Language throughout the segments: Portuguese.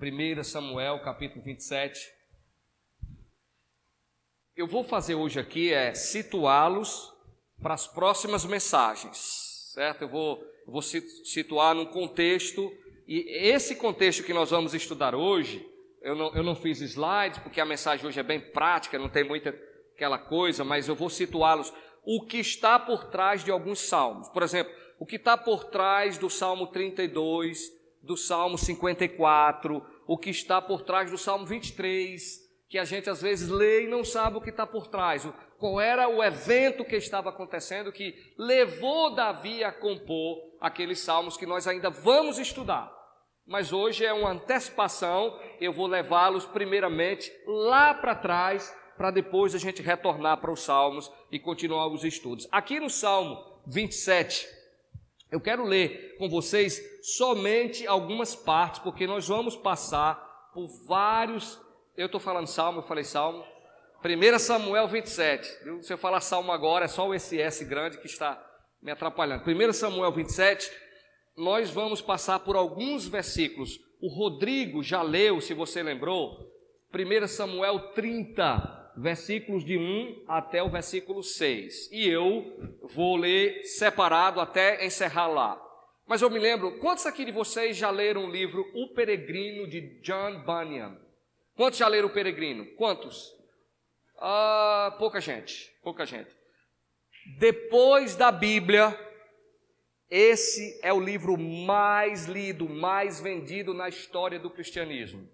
1 Samuel, capítulo 27. Eu vou fazer hoje aqui situá-los para as próximas mensagens, certo? Eu vou situar num contexto, e esse contexto que nós vamos estudar hoje, eu não fiz slides, porque a mensagem hoje é bem prática, não tem muita aquela coisa, mas eu vou situá-los, o que está por trás de alguns salmos. Por exemplo, o que está por trás do Salmo 32, do Salmo 54, o que está por trás do Salmo 23, que a gente às vezes lê e não sabe o que está por trás, qual era o evento que estava acontecendo que levou Davi a compor aqueles salmos que nós ainda vamos estudar. Mas hoje é uma antecipação, eu vou levá-los primeiramente lá para trás, para depois a gente retornar para os salmos e continuar os estudos. Aqui no Salmo 27, eu quero ler com vocês somente algumas partes, porque nós vamos passar por vários... Eu estou falando salmo, eu falei salmo. 1 Samuel 27. Viu? Se eu falar salmo agora, é só esse S grande que está me atrapalhando. 1 Samuel 27, nós vamos passar por alguns versículos. O Rodrigo já leu, se você lembrou, 1 Samuel 30, versículos de 1 até o versículo 6. E eu vou ler separado até encerrar lá. Mas eu me lembro, quantos aqui de vocês já leram o livro O Peregrino, de John Bunyan? Quantos já leram O Peregrino? Quantos? Pouca gente. Depois da Bíblia, esse é o livro mais lido, mais vendido na história do cristianismo.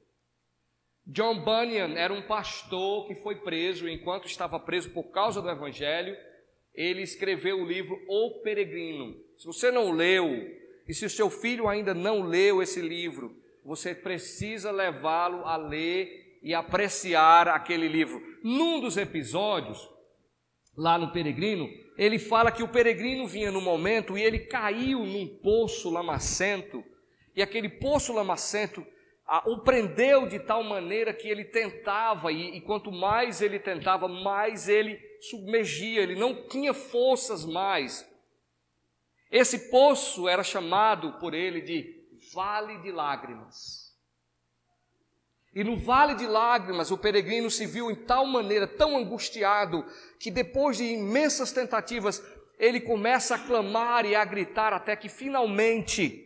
John Bunyan era um pastor que foi preso, enquanto estava preso por causa do Evangelho, ele escreveu o livro O Peregrino. Se você não leu, e se o seu filho ainda não leu esse livro, você precisa levá-lo a ler e apreciar aquele livro. Num dos episódios, lá no Peregrino, ele fala que o peregrino vinha no momento e ele caiu num poço lamacento, e aquele poço lamacento o prendeu de tal maneira que ele tentava, e quanto mais ele tentava, mais ele submergia, ele não tinha forças mais. Esse poço era chamado por ele de Vale de Lágrimas. E no Vale de Lágrimas, o peregrino se viu em tal maneira, tão angustiado, que depois de imensas tentativas, ele começa a clamar e a gritar, até que finalmente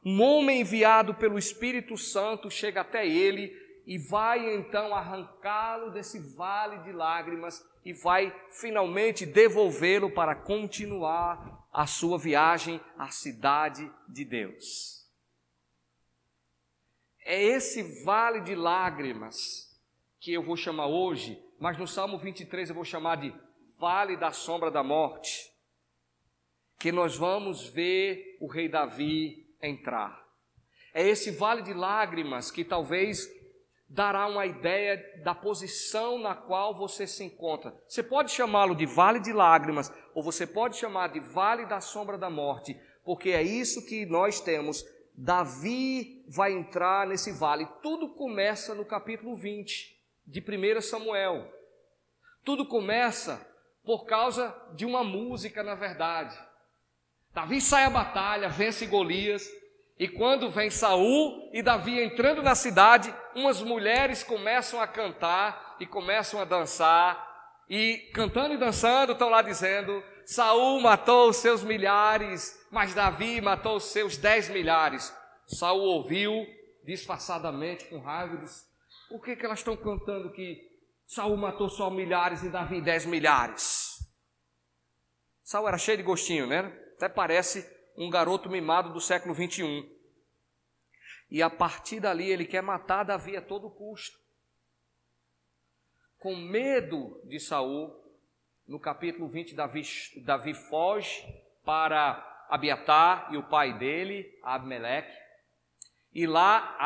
um homem enviado pelo Espírito Santo chega até ele e vai então arrancá-lo desse vale de lágrimas e vai finalmente devolvê-lo para continuar a sua viagem à cidade de Deus. É esse vale de lágrimas que eu vou chamar hoje, mas no Salmo 23 eu vou chamar de Vale da Sombra da Morte, que nós vamos ver o rei Davi entrar. É esse vale de lágrimas que talvez dará uma ideia da posição na qual você se encontra. Você pode chamá-lo de vale de lágrimas, ou você pode chamar de vale da sombra da morte, porque é isso que nós temos. Davi vai entrar nesse vale. Tudo começa no capítulo 20 de 1 Samuel. Tudo começa por causa de uma música, na verdade. Davi sai à batalha, vence Golias, e quando vem Saul e Davi entrando na cidade, umas mulheres começam a cantar e começam a dançar, e cantando e dançando estão lá dizendo: Saul matou os seus milhares, mas Davi matou os seus 10 milhares. Saul ouviu disfarçadamente, com raiva, e disse: o que elas estão cantando que Saul matou só milhares e Davi 10 milhares? Saul era cheio de gostinho, né? Até parece um garoto mimado do século 21. E a partir dali ele quer matar Davi a todo custo. Com medo de Saul, no capítulo 20, Davi foge para Abiatar e o pai dele, Abimeleque. E lá,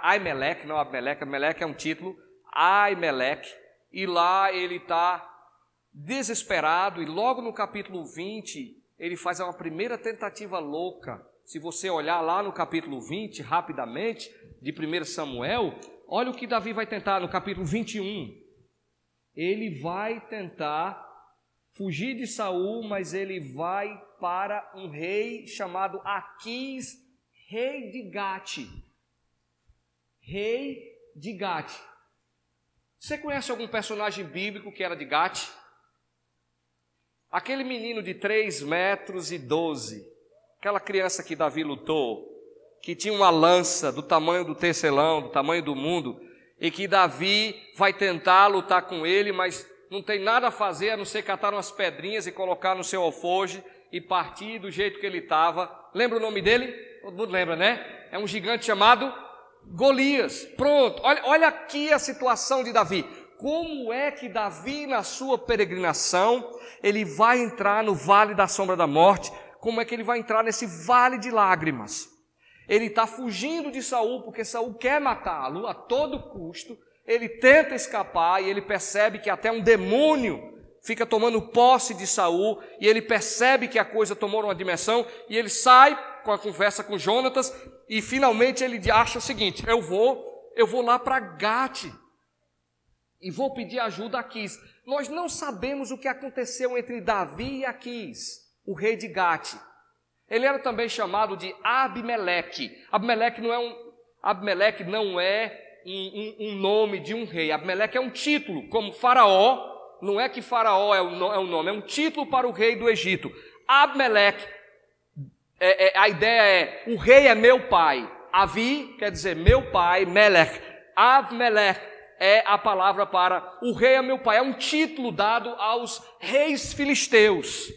Aimeleque, não Abimeleque, Abimeleque é um título, Aimeleque. E lá ele está desesperado, e logo no capítulo 20, ele faz uma primeira tentativa louca. Se você olhar lá no capítulo 20, rapidamente, de 1 Samuel, olha o que Davi vai tentar no capítulo 21. Ele vai tentar fugir de Saul, mas ele vai para um rei chamado Aquis, rei de Gate. rei de Gate. Você conhece algum personagem bíblico que era de Gate? Aquele menino de 3,12 metros, aquela criança que Davi lutou, que tinha uma lança do tamanho do tecelão, do tamanho do mundo, e que Davi vai tentar lutar com ele, mas não tem nada a fazer a não ser catar umas pedrinhas e colocar no seu alforje e partir do jeito que ele estava. Lembra o nome dele? Todo mundo lembra, né? É um gigante chamado Golias. Pronto, olha aqui a situação de Davi. Como é que Davi, na sua peregrinação, ele vai entrar no vale da sombra da morte? Como é que ele vai entrar nesse vale de lágrimas? Ele está fugindo de Saul, porque Saul quer matá-lo a todo custo. Ele tenta escapar e ele percebe que até um demônio fica tomando posse de Saul, e ele percebe que a coisa tomou uma dimensão, e ele sai com a conversa com Jonatas, e finalmente ele acha o seguinte: eu vou lá para Gate, e vou pedir ajuda a Aquis. Nós não sabemos o que aconteceu entre Davi e Aquis, o rei de Gate. Ele era também chamado de Abimeleque. Abimeleque não é um nome de um rei. Abimeleque é um título, como Faraó. Não é que Faraó é o nome, é um título para o rei do Egito. Abimeleque, a ideia é: o rei é meu pai. Avi quer dizer meu pai, Melech. Abimeleque é a palavra para o rei é meu pai. É um título dado aos reis filisteus.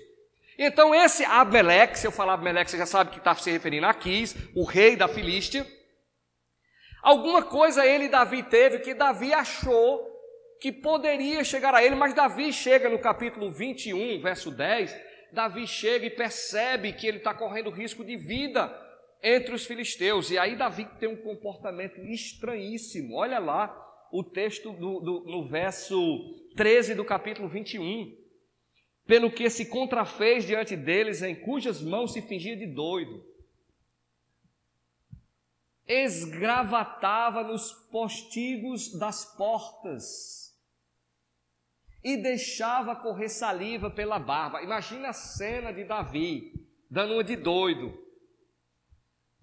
Então esse Abimeleque, se eu falar Abimeleque, você já sabe que está se referindo a Aquis, o rei da Filístia. Alguma coisa Davi teve que Davi achou que poderia chegar a ele, mas Davi chega no capítulo 21, verso 10, Davi chega e percebe que ele está correndo risco de vida entre os filisteus, e aí Davi tem um comportamento estranhíssimo. Olha lá o texto no verso 13 do capítulo 21. Pelo que se contrafez diante deles, em cujas mãos se fingia de doido, esgravatava nos postigos das portas e deixava correr saliva pela barba. Imagina a cena de Davi, dando uma de doido,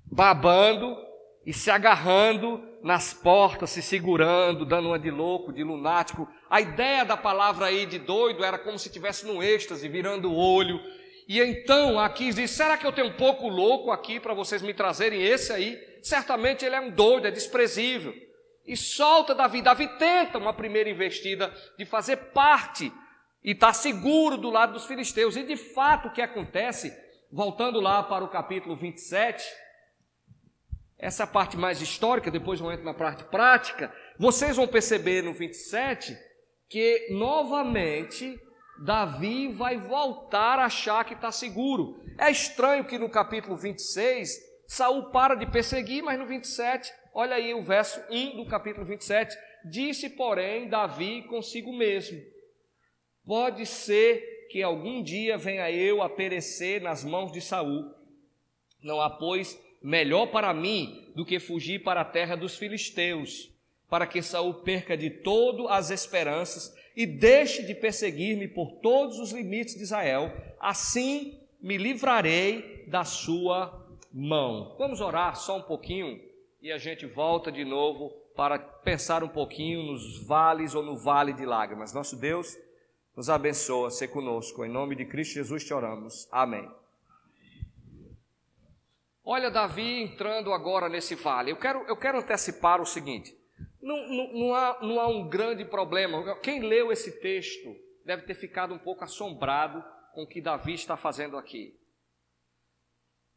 babando e se agarrando nas portas, se segurando, dando uma de louco, de lunático. A ideia da palavra aí de doido era como se estivesse num êxtase, virando o olho. E então aqui diz: será que eu tenho um pouco louco aqui para vocês me trazerem esse aí? Certamente ele é um doido, é desprezível. E solta Davi. Davi tenta uma primeira investida de fazer parte e está seguro do lado dos filisteus. E de fato o que acontece, voltando lá para o capítulo 27, essa é a parte mais histórica, depois eu entro na parte prática, vocês vão perceber no 27 que novamente Davi vai voltar a achar que está seguro. É estranho que no capítulo 26 Saul para de perseguir, mas no 27, olha aí o verso 1 do capítulo 27, disse porém Davi consigo mesmo: pode ser que algum dia venha eu a perecer nas mãos de Saul. Não há, pois, melhor para mim do que fugir para a terra dos filisteus, para que Saul perca de todo as esperanças e deixe de perseguir-me por todos os limites de Israel. Assim me livrarei da sua mão. Vamos orar só um pouquinho e a gente volta de novo para pensar um pouquinho nos vales ou no vale de lágrimas. Nosso Deus nos abençoa, ser conosco. Em nome de Cristo Jesus te oramos. Amém. Olha Davi entrando agora nesse vale. Eu quero antecipar o seguinte: não há um grande problema. Quem leu esse texto deve ter ficado um pouco assombrado com o que Davi está fazendo aqui.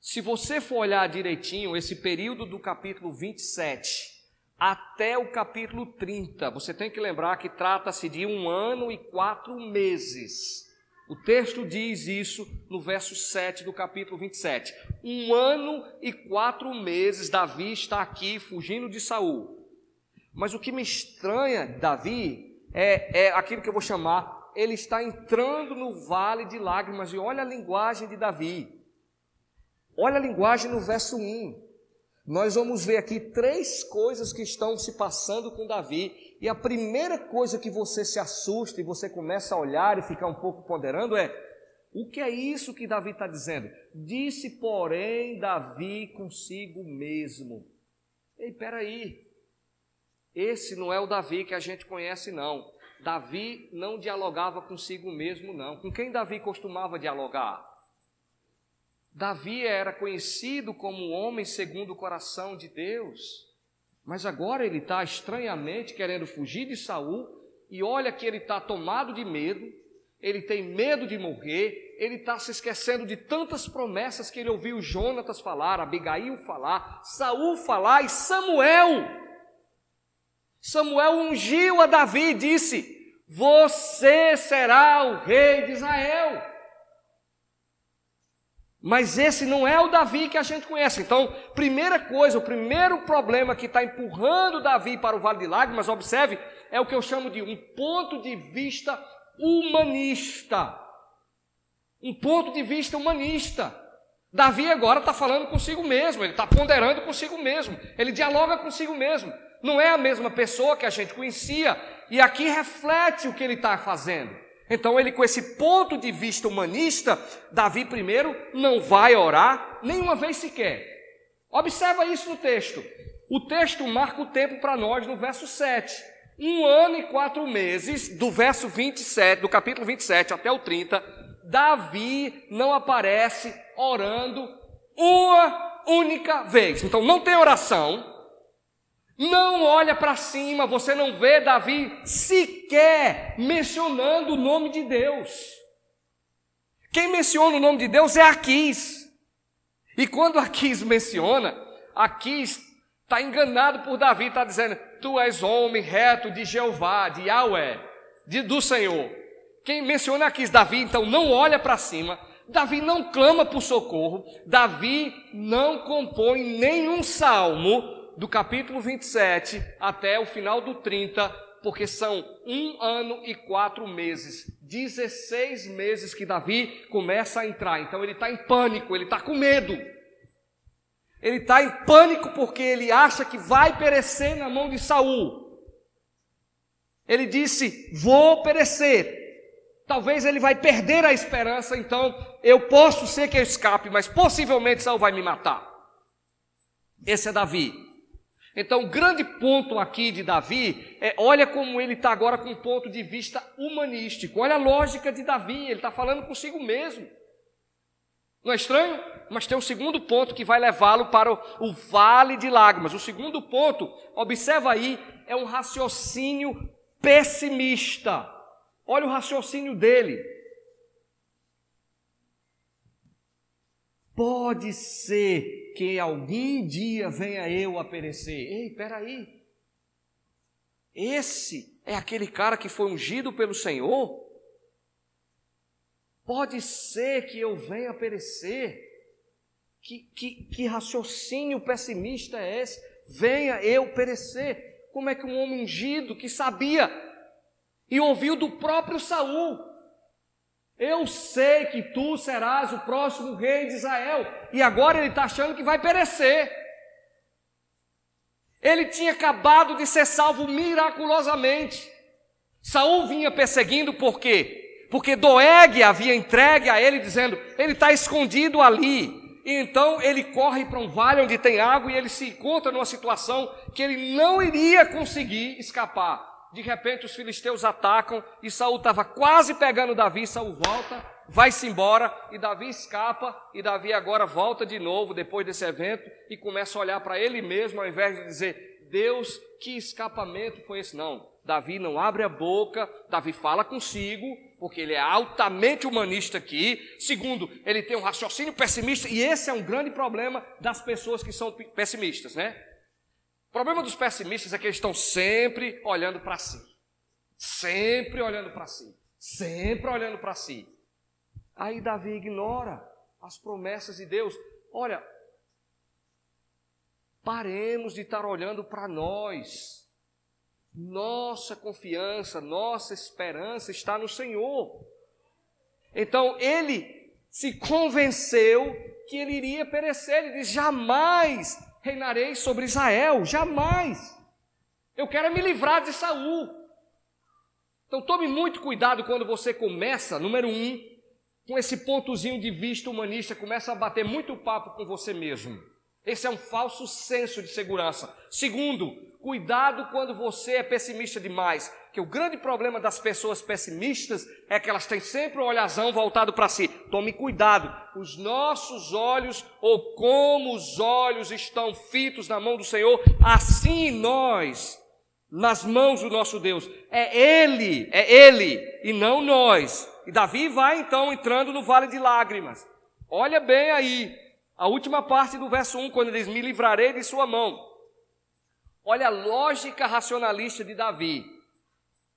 Se você for olhar direitinho, esse período do capítulo 27 até o capítulo 30, você tem que lembrar que trata-se de 1 ano e 4 meses. O texto diz isso no verso 7 do capítulo 27. 1 ano e 4 meses Davi está aqui fugindo de Saul. Mas o que me estranha, Davi, é aquilo que eu vou chamar, ele está entrando no vale de lágrimas. E olha a linguagem de Davi. Olha a linguagem no verso 1. Nós vamos ver aqui 3 coisas que estão se passando com Davi. E a primeira coisa que você se assusta e você começa a olhar e ficar um pouco ponderando é: o que é isso que Davi está dizendo? Disse, porém, Davi consigo mesmo. Ei, peraí. esse não é o Davi que a gente conhece, não. Davi não dialogava consigo mesmo, não. Com quem Davi costumava dialogar? Davi era conhecido como um homem segundo o coração de Deus, mas agora ele está estranhamente querendo fugir de Saul, e olha que ele está tomado de medo, ele tem medo de morrer, ele está se esquecendo de tantas promessas que ele ouviu Jonatas falar, Abigail falar, Saul falar e Samuel ungiu a Davi e disse: você será o rei de Israel. Mas esse não é o Davi que a gente conhece. Então, primeira coisa, o primeiro problema que está empurrando Davi para o Vale de Lágrimas, observe, é o que eu chamo de um ponto de vista humanista. Um ponto de vista humanista. Davi agora está falando consigo mesmo, ele está ponderando consigo mesmo, ele dialoga consigo mesmo. Não é a mesma pessoa que a gente conhecia, e aqui reflete o que ele está fazendo. Então ele, com esse ponto de vista humanista, Davi primeiro não vai orar nenhuma vez sequer. Observa isso no texto. O texto marca o tempo para nós no verso 7. 1 ano e 4 meses, do verso 27, do capítulo 27 até o 30, Davi não aparece orando uma única vez. Então não tem oração. Não olha para cima, você não vê Davi sequer mencionando o nome de Deus. Quem menciona o nome de Deus é Aquis. E quando Aquis menciona, Aquis está enganado por Davi, está dizendo: tu és homem reto de Jeová, de Yahweh, do Senhor. Quem menciona Aquis, Davi, então não olha para cima, Davi não clama por socorro, Davi não compõe nenhum salmo, do capítulo 27 até o final do 30, porque são 1 ano e 4 meses, 16 meses que Davi começa a entrar. Então ele está em pânico, ele está com medo. Ele está em pânico porque ele acha que vai perecer na mão de Saul. Ele disse: vou perecer. Talvez ele vai perder a esperança, então eu posso ser que eu escape, mas possivelmente Saul vai me matar. Esse é Davi. Então, o grande ponto aqui de Davi é, olha como ele está agora com um ponto de vista humanístico. Olha a lógica de Davi, ele está falando consigo mesmo. Não é estranho? Mas tem um segundo ponto que vai levá-lo para o Vale de Lágrimas. O segundo ponto, observa aí, é um raciocínio pessimista. Olha o raciocínio dele. Pode ser que algum dia venha eu a perecer. Ei, peraí. Esse é aquele cara que foi ungido pelo Senhor? Pode ser que eu venha a perecer? Que raciocínio pessimista é esse? Venha eu perecer. Como é que um homem ungido que sabia e ouviu do próprio Saul: eu sei que tu serás o próximo rei de Israel. E agora ele está achando que vai perecer. Ele tinha acabado de ser salvo miraculosamente. Saul vinha perseguindo por quê? Porque Doeg havia entregue a ele, dizendo: ele está escondido ali. E então ele corre para um vale onde tem água e ele se encontra numa situação que ele não iria conseguir escapar. De repente os filisteus atacam e Saul estava quase pegando Davi. Saul volta, vai-se embora e Davi escapa, e Davi agora volta de novo depois desse evento e começa a olhar para ele mesmo, ao invés de dizer: Deus, que escapamento foi esse? Não, Davi não abre a boca, Davi fala consigo, porque ele é altamente humanista aqui. Segundo, ele tem um raciocínio pessimista, e esse é um grande problema das pessoas que são pessimistas, né? O problema dos pessimistas é que eles estão sempre olhando para si. Sempre olhando para si. Sempre olhando para si. Aí Davi ignora as promessas de Deus. Olha, paremos de estar olhando para nós. Nossa confiança, nossa esperança está no Senhor. Então ele se convenceu que ele iria perecer. Ele diz: jamais reinarei sobre Israel, jamais. Eu quero me livrar de Saul. Então tome muito cuidado quando você começa, número 1, com esse pontozinho de vista humanista, começa a bater muito papo com você mesmo. Esse é um falso senso de segurança. Segundo, Cuidado quando você é pessimista demais, que o grande problema das pessoas pessimistas é que elas têm sempre o olhazão voltado para si. Tome cuidado, os nossos olhos, ou como os olhos estão fitos na mão do Senhor, assim nós, nas mãos do nosso Deus. É Ele, e não nós. E Davi vai então entrando no vale de lágrimas. Olha bem aí, a última parte do verso 1, quando ele diz, me livrarei de sua mão. Olha a lógica racionalista de Davi.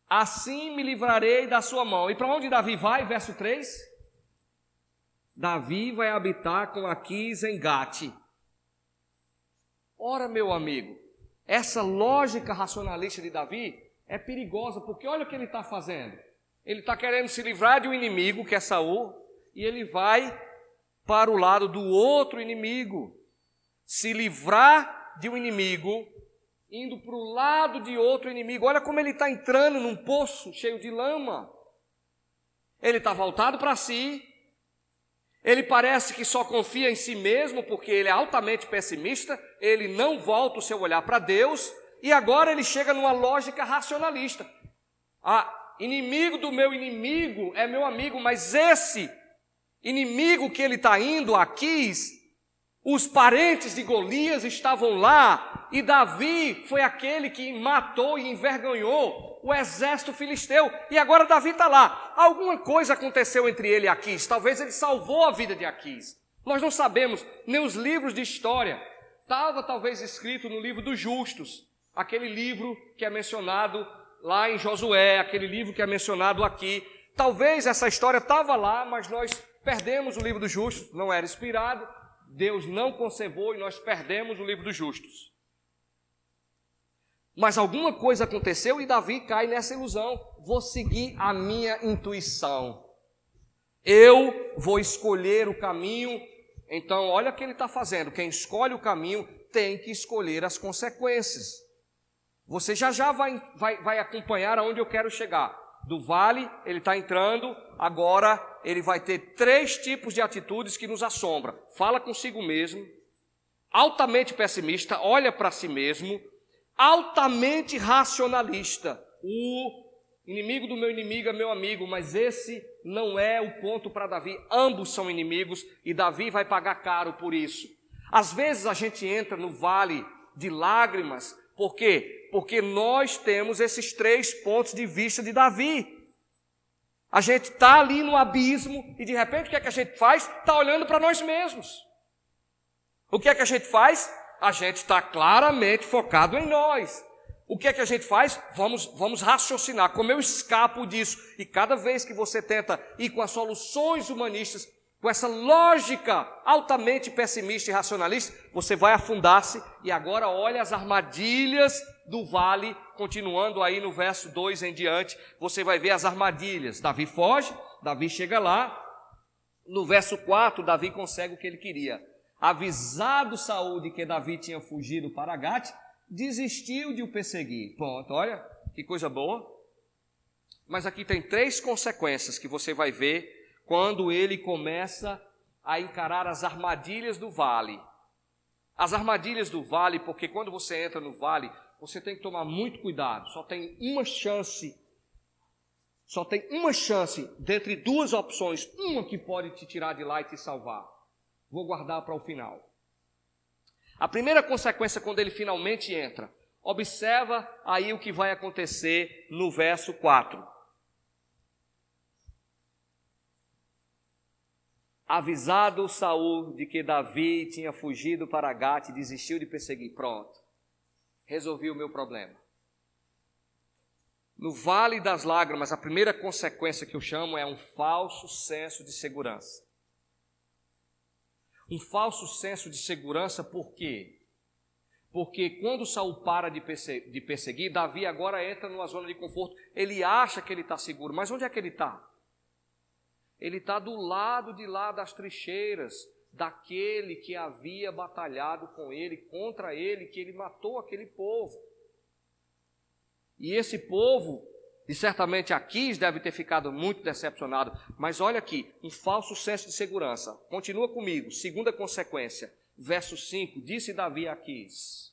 Assim me livrarei da sua mão. E para onde Davi vai? Verso 3. Davi vai habitar com Aquis em Gate. Ora, meu amigo, essa lógica racionalista de Davi é perigosa, porque olha o que ele está fazendo. Ele está querendo se livrar de um inimigo, que é Saul, e ele vai para o lado do outro inimigo. Se livrar de um inimigo, indo para o lado de outro inimigo. Olha como ele está entrando num poço cheio de lama. Ele está voltado para si. Ele parece que só confia em si mesmo, porque ele é altamente pessimista. Ele não volta o seu olhar para Deus. E agora ele chega numa lógica racionalista. Inimigo do meu inimigo é meu amigo, mas esse inimigo que ele está indo, Aquis, os parentes de Golias estavam lá, e Davi foi aquele que matou e envergonhou o exército filisteu, e agora Davi está lá. Alguma coisa aconteceu entre ele e Aquis, talvez ele salvou a vida de Aquis, nós não sabemos, nem os livros de história. Estava talvez escrito no livro dos justos, aquele livro que é mencionado lá em Josué, aquele livro que é mencionado aqui. Talvez essa história estava lá, mas nós perdemos o livro dos justos, não era inspirado, Deus não conservou e nós perdemos o livro dos justos. Mas alguma coisa aconteceu e Davi cai nessa ilusão. Vou seguir a minha intuição. Eu vou escolher o caminho. Então, olha o que ele está fazendo. Quem escolhe o caminho tem que escolher as consequências. Você já vai acompanhar aonde eu quero chegar. Do vale, ele está entrando, agora ele vai ter 3 tipos de atitudes que nos assombram. Fala consigo mesmo, altamente pessimista, olha para si mesmo, altamente racionalista. O inimigo do meu inimigo é meu amigo, mas esse não é o ponto para Davi. Ambos são inimigos e Davi vai pagar caro por isso. Às vezes a gente entra no vale de lágrimas, por quê? Porque nós temos esses 3 pontos de vista de Davi. A gente está ali no abismo e de repente o que é que a gente faz? Está olhando para nós mesmos. O que é que a gente faz? A gente está claramente focado em nós. O que é que a gente faz? Vamos raciocinar, como eu escapo disso. E cada vez que você tenta ir com as soluções humanistas, com essa lógica altamente pessimista e racionalista, você vai afundar-se. E agora olha as armadilhas do vale, continuando aí no verso 2 em diante, você vai ver as armadilhas. Davi foge, Davi chega lá. No verso 4, Davi consegue o que ele queria. Avisado Saul de que Davi tinha fugido para Gate, desistiu de o perseguir. Pronto, olha, que coisa boa. Mas aqui tem 3 consequências que você vai ver quando ele começa a encarar as armadilhas do vale. As armadilhas do vale, porque quando você entra no vale, você tem que tomar muito cuidado. Só tem uma chance dentre 2 opções, uma que pode te tirar de lá e te salvar. Vou guardar para o final. A primeira consequência, quando ele finalmente entra, observa aí o que vai acontecer no verso 4. Avisado Saul de que Davi tinha fugido para Gate, desistiu de perseguir. Pronto, resolvi o meu problema. No vale das lágrimas, a primeira consequência que eu chamo é um falso senso de segurança. Um falso senso de segurança, por quê? Porque quando Saul para de perseguir, Davi agora entra numa zona de conforto. Ele acha que ele está seguro, mas onde é que ele está? Ele está do lado de lá das trincheiras, daquele que havia batalhado com ele, contra ele, que ele matou aquele povo. E esse povo, e certamente Aquis deve ter ficado muito decepcionado, mas olha aqui, um falso senso de segurança. Continua comigo, segunda consequência, verso 5, disse Davi a Aquis: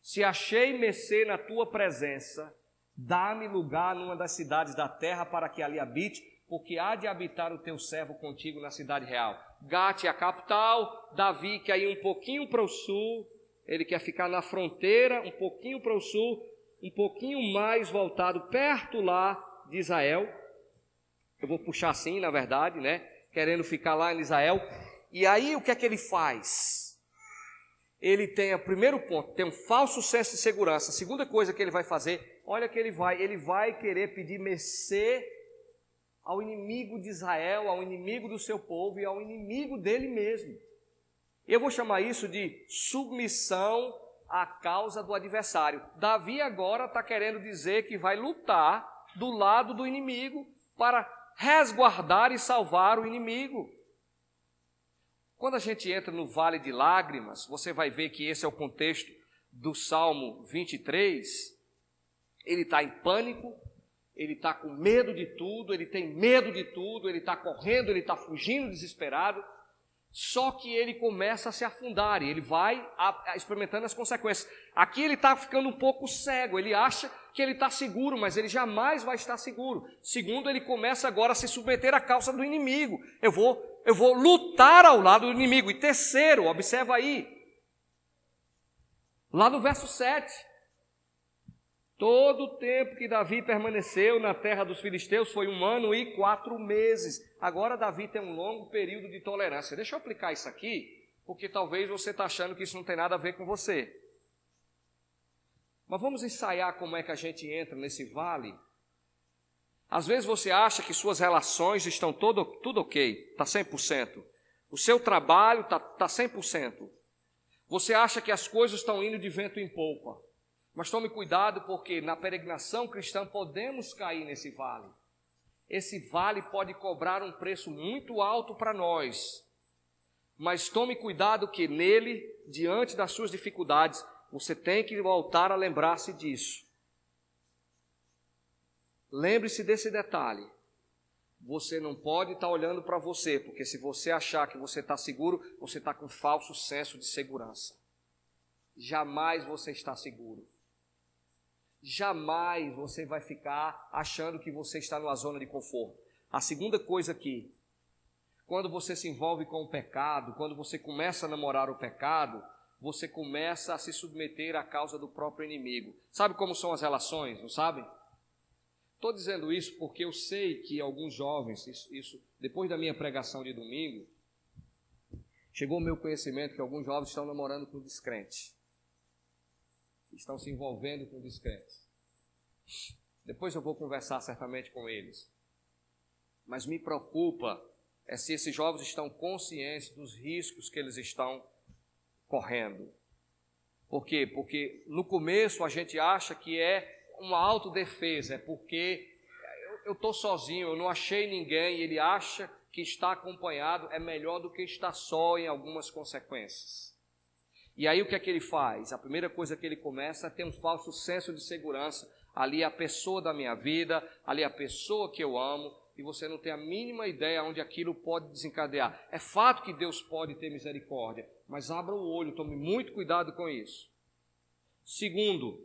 se achei mercê na tua presença, dá-me lugar numa das cidades da terra para que ali habite, porque há de habitar o teu servo contigo na cidade real. Gate é a capital, Davi quer ir um pouquinho para o sul, ele quer ficar na fronteira, um pouquinho para o sul, um pouquinho mais voltado, perto lá de Israel. Eu vou puxar assim, na verdade, né? Querendo ficar lá em Israel. E aí o que é que ele faz? Ele tem, o primeiro ponto, tem um falso senso de segurança. A segunda coisa que ele vai fazer, olha que ele vai querer pedir mercê ao inimigo de Israel, ao inimigo do seu povo e ao inimigo dele mesmo. Eu vou chamar isso de submissão à causa do adversário. Davi agora está querendo dizer que vai lutar do lado do inimigo para resguardar e salvar o inimigo. Quando a gente entra no vale de lágrimas, você vai ver que esse é o contexto do Salmo 23. Ele está em pânico, ele está com medo de tudo, ele tem medo de tudo, ele está correndo, ele está fugindo desesperado. Só que ele começa a se afundar e ele vai experimentando as consequências. Aqui ele está ficando um pouco cego, ele acha que ele está seguro, mas ele jamais vai estar seguro. Segundo, ele começa agora a se submeter à causa do inimigo. Eu vou lutar ao lado do inimigo. E terceiro, observa aí, lá no verso 7. Todo o tempo que Davi permaneceu na terra dos filisteus foi 1 ano e 4 meses. Agora Davi tem um longo período de tolerância. Deixa eu aplicar isso aqui, porque talvez você está achando que isso não tem nada a ver com você. Mas vamos ensaiar como é que a gente entra nesse vale. Às vezes você acha que suas relações estão tudo ok, está 100%. O seu trabalho está 100%. Você acha que as coisas estão indo de vento em polpa. Mas tome cuidado, porque na peregrinação cristã podemos cair nesse vale. Esse vale pode cobrar um preço muito alto para nós. Mas tome cuidado que nele, diante das suas dificuldades, você tem que voltar a lembrar-se disso. Lembre-se desse detalhe. Você não pode estar olhando para você, porque se você achar que você está seguro, você está com falso senso de segurança. Jamais você está seguro. Jamais você vai ficar achando que você está numa zona de conforto. A segunda coisa aqui, quando você se envolve com o pecado, quando você começa a namorar o pecado, você começa a se submeter à causa do próprio inimigo. Sabe como são as relações, não sabe? Estou dizendo isso porque eu sei que alguns jovens, depois da minha pregação de domingo, chegou ao meu conhecimento que alguns jovens estão namorando com descrentes. Estão se envolvendo com descrentes. Depois eu vou conversar certamente com eles. Mas me preocupa é se esses jovens estão conscientes dos riscos que eles estão correndo. Por quê? Porque no começo a gente acha que é uma autodefesa, é porque eu estou sozinho, eu não achei ninguém, e ele acha que estar acompanhado é melhor do que estar só em algumas consequências. E aí o que é que ele faz? A primeira coisa que ele começa é ter um falso senso de segurança. Ali é a pessoa da minha vida, ali é a pessoa que eu amo, e você não tem a mínima ideia onde aquilo pode desencadear. É fato que Deus pode ter misericórdia, mas abra o olho, tome muito cuidado com isso. Segundo,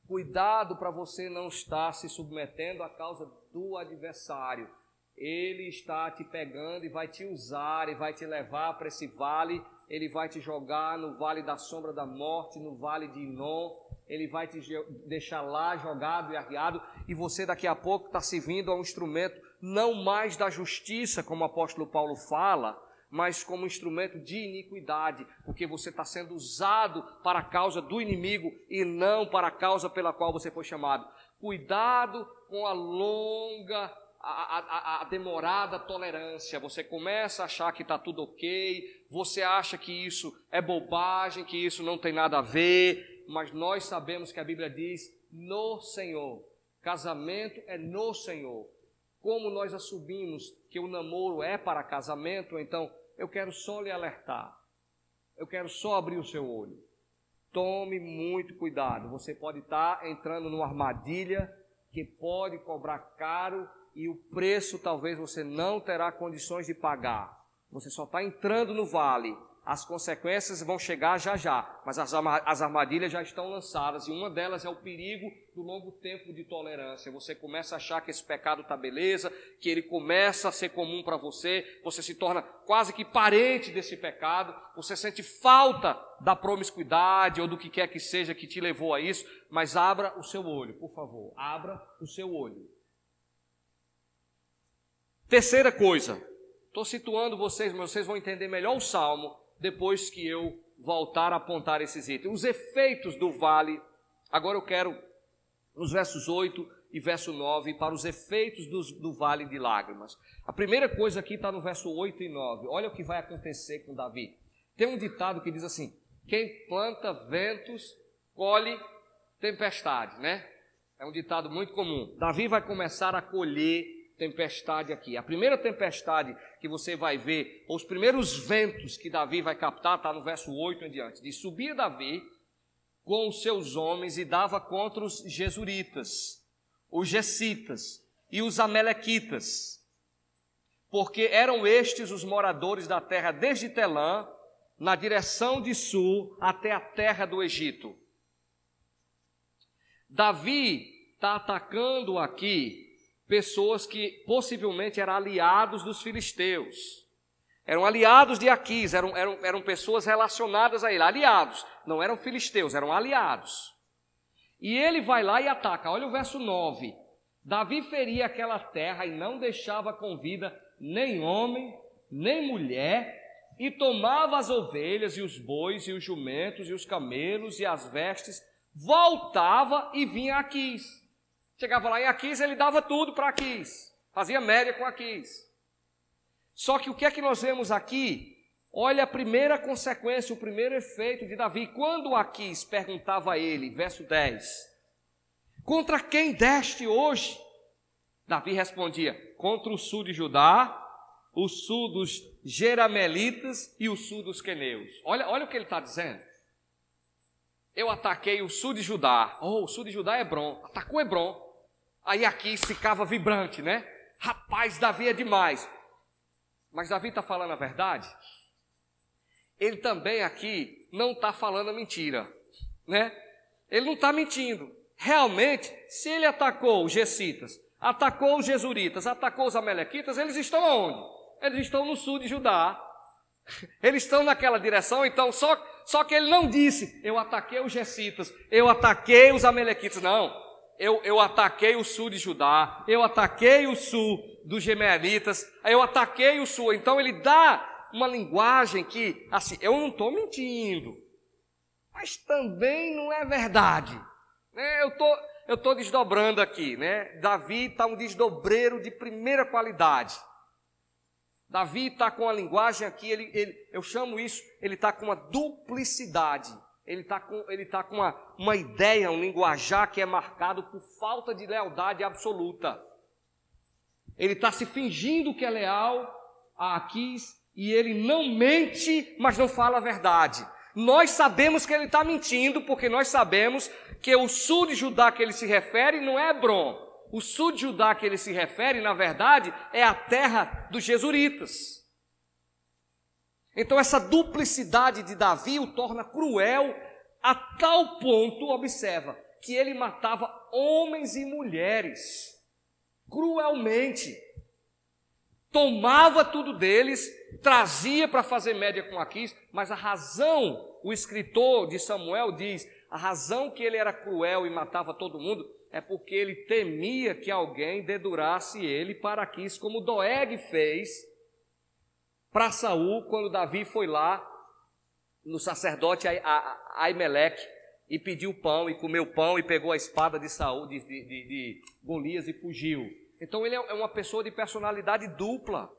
cuidado para você não estar se submetendo à causa do adversário. Ele está te pegando e vai te usar e vai te levar para esse vale. Ele vai te jogar no vale da sombra da morte, no vale de Inom. Ele vai te deixar lá jogado e arriado. E você daqui a pouco está servindo a um instrumento não mais da justiça, como o apóstolo Paulo fala, mas como instrumento de iniquidade, porque você está sendo usado para a causa do inimigo e não para a causa pela qual você foi chamado. Cuidado com a longa, a demorada tolerância. Você começa a achar que está tudo ok, você acha que isso é bobagem, que isso não tem nada a ver, mas nós sabemos que a Bíblia diz no Senhor. Casamento é no Senhor. Como nós assumimos que o namoro é para casamento, então eu quero só lhe alertar. Eu quero só abrir o seu olho. Tome muito cuidado. Você pode estar entrando numa armadilha que pode cobrar caro e o preço talvez você não terá condições de pagar. Você só está entrando no vale. as consequências vão chegar já já, mas as armadilhas já estão lançadas, e uma delas é o perigo do longo tempo de tolerância. Você começa a achar que esse pecado está beleza, que ele começa a ser comum para você, você se torna quase que parente desse pecado, você sente falta da promiscuidade ou do que quer que seja que te levou a isso, mas abra o seu olho, por favor, abra o seu olho. Terceira coisa, estou situando vocês, mas vocês vão entender melhor o Salmo depois que eu voltar a apontar esses itens. Os efeitos do vale, agora eu quero, nos versos 8 e verso 9, para os efeitos do vale de lágrimas. A primeira coisa aqui está no verso 8 e 9. Olha o que vai acontecer com Davi. Tem um ditado que diz assim: quem planta ventos, colhe tempestade, né? É um ditado muito comum. Davi vai começar a colher tempestade aqui. A primeira tempestade que você vai ver, os primeiros ventos que Davi vai captar, está no verso 8 em diante. Diz: subia Davi com os seus homens e dava contra os Gesuritas, os Gessitas e os Amalequitas, porque eram estes os moradores da terra desde Telã, na direção de sul, até a terra do Egito. Davi está atacando aqui pessoas que possivelmente eram aliados dos filisteus, eram aliados de Aquis, eram pessoas relacionadas a ele, aliados, não eram filisteus, eram aliados. E ele vai lá e ataca. Olha o verso 9: Davi feria aquela terra e não deixava com vida nem homem, nem mulher, e tomava as ovelhas e os bois e os jumentos e os camelos e as vestes, voltava e vinha a Aquis. Chegava lá em Aquis, ele dava tudo para Aquis, fazia média com Aquis. Só que o que é que nós vemos aqui? Olha a primeira consequência, o primeiro efeito de Davi. Quando Aquis perguntava a ele, verso 10, contra quem deste hoje? Davi respondia, contra o sul de Judá, o sul dos Jeramelitas e o sul dos Queneus. Olha o que ele está dizendo. Eu ataquei o sul de Judá. O sul de Judá é Hebron. Atacou Hebron. Aí Aquis ficava vibrante, né? Rapaz, Davi é demais. Mas Davi está falando a verdade? Ele também aqui não está falando a mentira, né? Ele não está mentindo. Realmente, se ele atacou os Gessitas, atacou os Gesuritas, atacou os Amalequitas, eles estão aonde? Eles estão no sul de Judá. Eles estão naquela direção, então só que ele não disse, eu ataquei os Gessitas, eu ataquei os Amalequitas, não. Eu ataquei o sul de Judá, eu ataquei o sul dos Gemelitas, eu ataquei o sul. Então ele dá uma linguagem que, assim, eu não estou mentindo, mas também não é verdade, né? Eu estou desdobrando aqui, né? Davi está um desdobreiro de primeira qualidade. Davi está com a linguagem aqui, eu chamo isso, ele está com uma duplicidade. Ele está com uma ideia, um linguajar que é marcado por falta de lealdade absoluta. Ele está se fingindo que é leal a Aquis e ele não mente, mas não fala a verdade. Nós sabemos que ele está mentindo, porque nós sabemos que o sul de Judá que ele se refere não é Hebron. O sul de Judá que ele se refere, na verdade, é a terra dos Gesuritas. Então essa duplicidade de Davi o torna cruel a tal ponto, observa, que ele matava homens e mulheres, cruelmente. Tomava tudo deles, trazia para fazer média com Aquis, mas a razão, o escritor de Samuel diz, a razão que ele era cruel e matava todo mundo, é porque ele temia que alguém dedurasse ele para Aquis, como Doeg fez para Saul, quando Davi foi lá no sacerdote Aimeleque e pediu pão, e comeu pão, e pegou a espada de Saul, de Golias, e fugiu. Então ele é uma pessoa de personalidade dupla.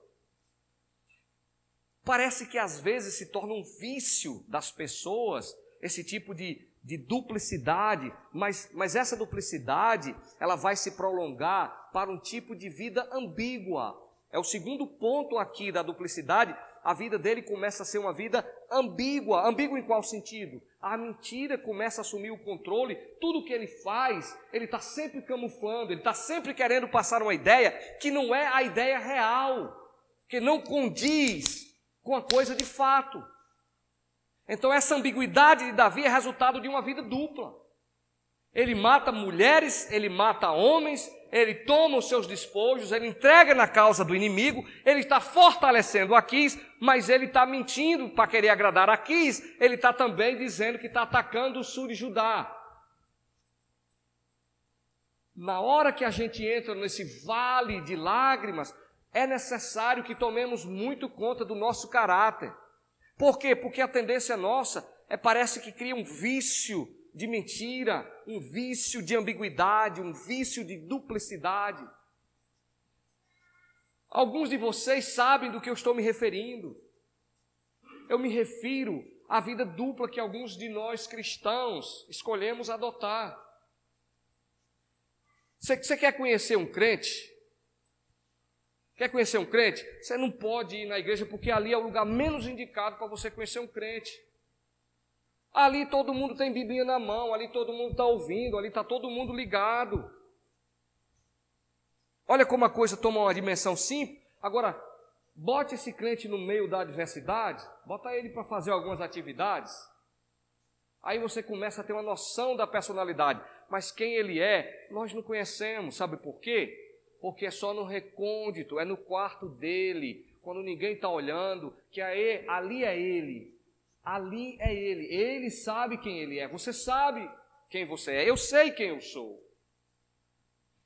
Parece que às vezes se torna um vício das pessoas, esse tipo de duplicidade, mas essa duplicidade, ela vai se prolongar para um tipo de vida ambígua. É o segundo ponto aqui da duplicidade. A vida dele começa a ser uma vida ambígua. Ambígua em qual sentido? A mentira começa a assumir o controle. Tudo que ele faz, ele está sempre camuflando, ele está sempre querendo passar uma ideia que não é a ideia real, que não condiz com a coisa de fato. Então essa ambiguidade de Davi é resultado de uma vida dupla. Ele mata mulheres, ele mata homens, ele toma os seus despojos, ele entrega na causa do inimigo, ele está fortalecendo Aquis, mas ele está mentindo para querer agradar Aquis, ele está também dizendo que está atacando o sul de Judá. Na hora que a gente entra nesse vale de lágrimas, é necessário que tomemos muito conta do nosso caráter. Por quê? Porque a tendência nossa parece que cria um vício de mentira, um vício de ambiguidade, um vício de duplicidade. Alguns de vocês sabem do que eu estou me referindo. Eu me refiro à vida dupla que alguns de nós cristãos escolhemos adotar. Você quer conhecer um crente? Quer conhecer um crente? Você não pode ir na igreja porque ali é o lugar menos indicado para você conhecer um crente. Ali todo mundo tem Bíblia na mão, ali todo mundo está ouvindo, ali está todo mundo ligado. Olha como a coisa toma uma dimensão simples. Agora, bote esse crente no meio da adversidade, bota ele para fazer algumas atividades. Aí você começa a ter uma noção da personalidade. Mas quem ele é, nós não conhecemos. Sabe por quê? Porque é só no recôndito, é no quarto dele, quando ninguém está olhando, que ali é ele. Ali é ele. Ele sabe quem ele é. Você sabe quem você é. Eu sei quem eu sou.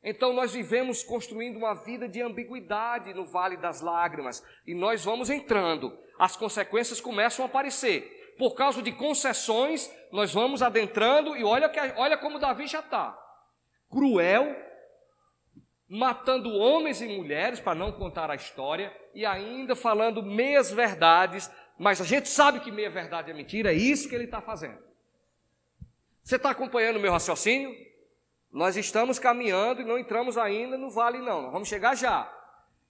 Então nós vivemos construindo uma vida de ambiguidade no Vale das Lágrimas. E nós vamos entrando. As consequências começam a aparecer. Por causa de concessões, nós vamos adentrando e olha como Davi já está. Cruel, matando homens e mulheres, para não contar a história, e ainda falando meias verdades, mas a gente sabe que meia verdade é mentira, é isso que ele está fazendo. Você está acompanhando o meu raciocínio? Nós estamos caminhando e não entramos ainda no vale não, nós vamos chegar já.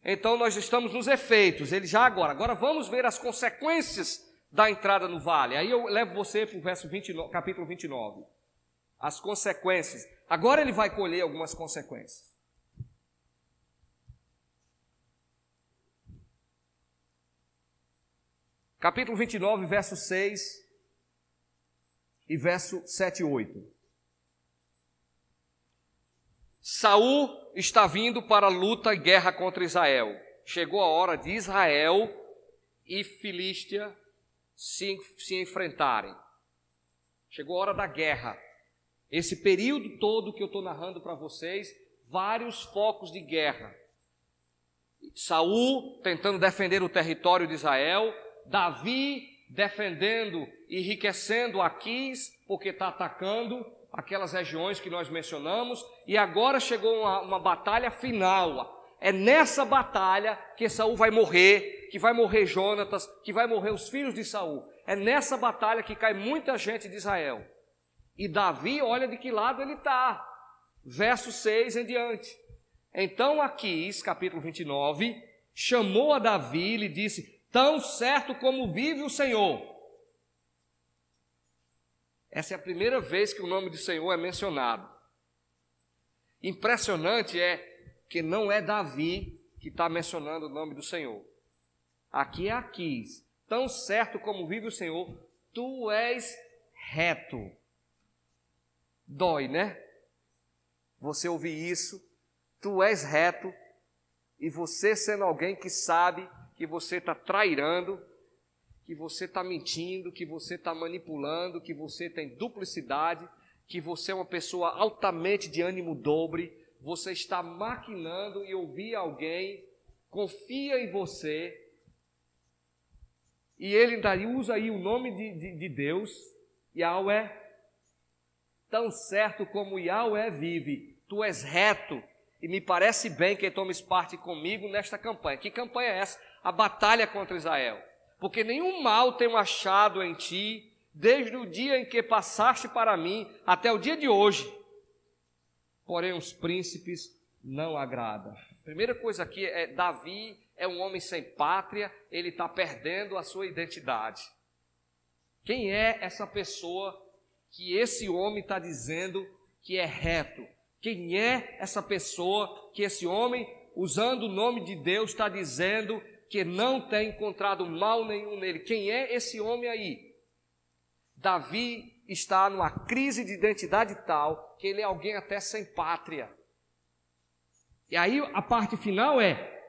Então nós estamos nos efeitos, ele já agora. Agora vamos ver as consequências da entrada no vale. Aí eu levo você para o verso 29, capítulo 29. As consequências. Agora ele vai colher algumas consequências. Capítulo 29, verso 6 e verso 7 e 8. Saul está vindo para a luta e guerra contra Israel. Chegou a hora de Israel e Filístia se enfrentarem. Chegou a hora da guerra. Esse período todo que eu estou narrando para vocês, vários focos de guerra. Saul tentando defender o território de Israel, Davi defendendo e enriquecendo Aquis, porque está atacando aquelas regiões que nós mencionamos, e agora chegou uma batalha final. É nessa batalha que Saul vai morrer, que vai morrer Jonatas, que vai morrer os filhos de Saul. É nessa batalha que cai muita gente de Israel. E Davi, olha de que lado ele está. Verso 6 em diante. Então Aquis, capítulo 29, chamou a Davi e lhe disse: tão certo como vive o Senhor. Essa é a primeira vez que o nome do Senhor é mencionado. Impressionante é que não é Davi que está mencionando o nome do Senhor. Aqui é Aquis. Tão certo como vive o Senhor, tu és reto. Dói, né? Você ouvir isso, tu és reto, e você sendo alguém que sabe que você está trairando, que você está mentindo, que você está manipulando, que você tem duplicidade, que você é uma pessoa altamente de ânimo dobre, você está maquinando e ouvir alguém, confia em você, e ele ainda usa aí o nome de Deus, Yahweh. Tão certo como Yahweh vive, tu és reto, e me parece bem que tomes parte comigo nesta campanha. Que campanha é essa? A batalha contra Israel. Porque nenhum mal tenho achado em ti, desde o dia em que passaste para mim, até o dia de hoje. Porém, os príncipes não agradam. Primeira coisa aqui é, Davi é um homem sem pátria, ele está perdendo a sua identidade. Quem é essa pessoa que esse homem está dizendo que é reto? Quem é essa pessoa que esse homem, usando o nome de Deus, está dizendo que não tem encontrado mal nenhum nele? Quem é esse homem aí? Davi está numa crise de identidade tal que ele é alguém até sem pátria. E aí a parte final é: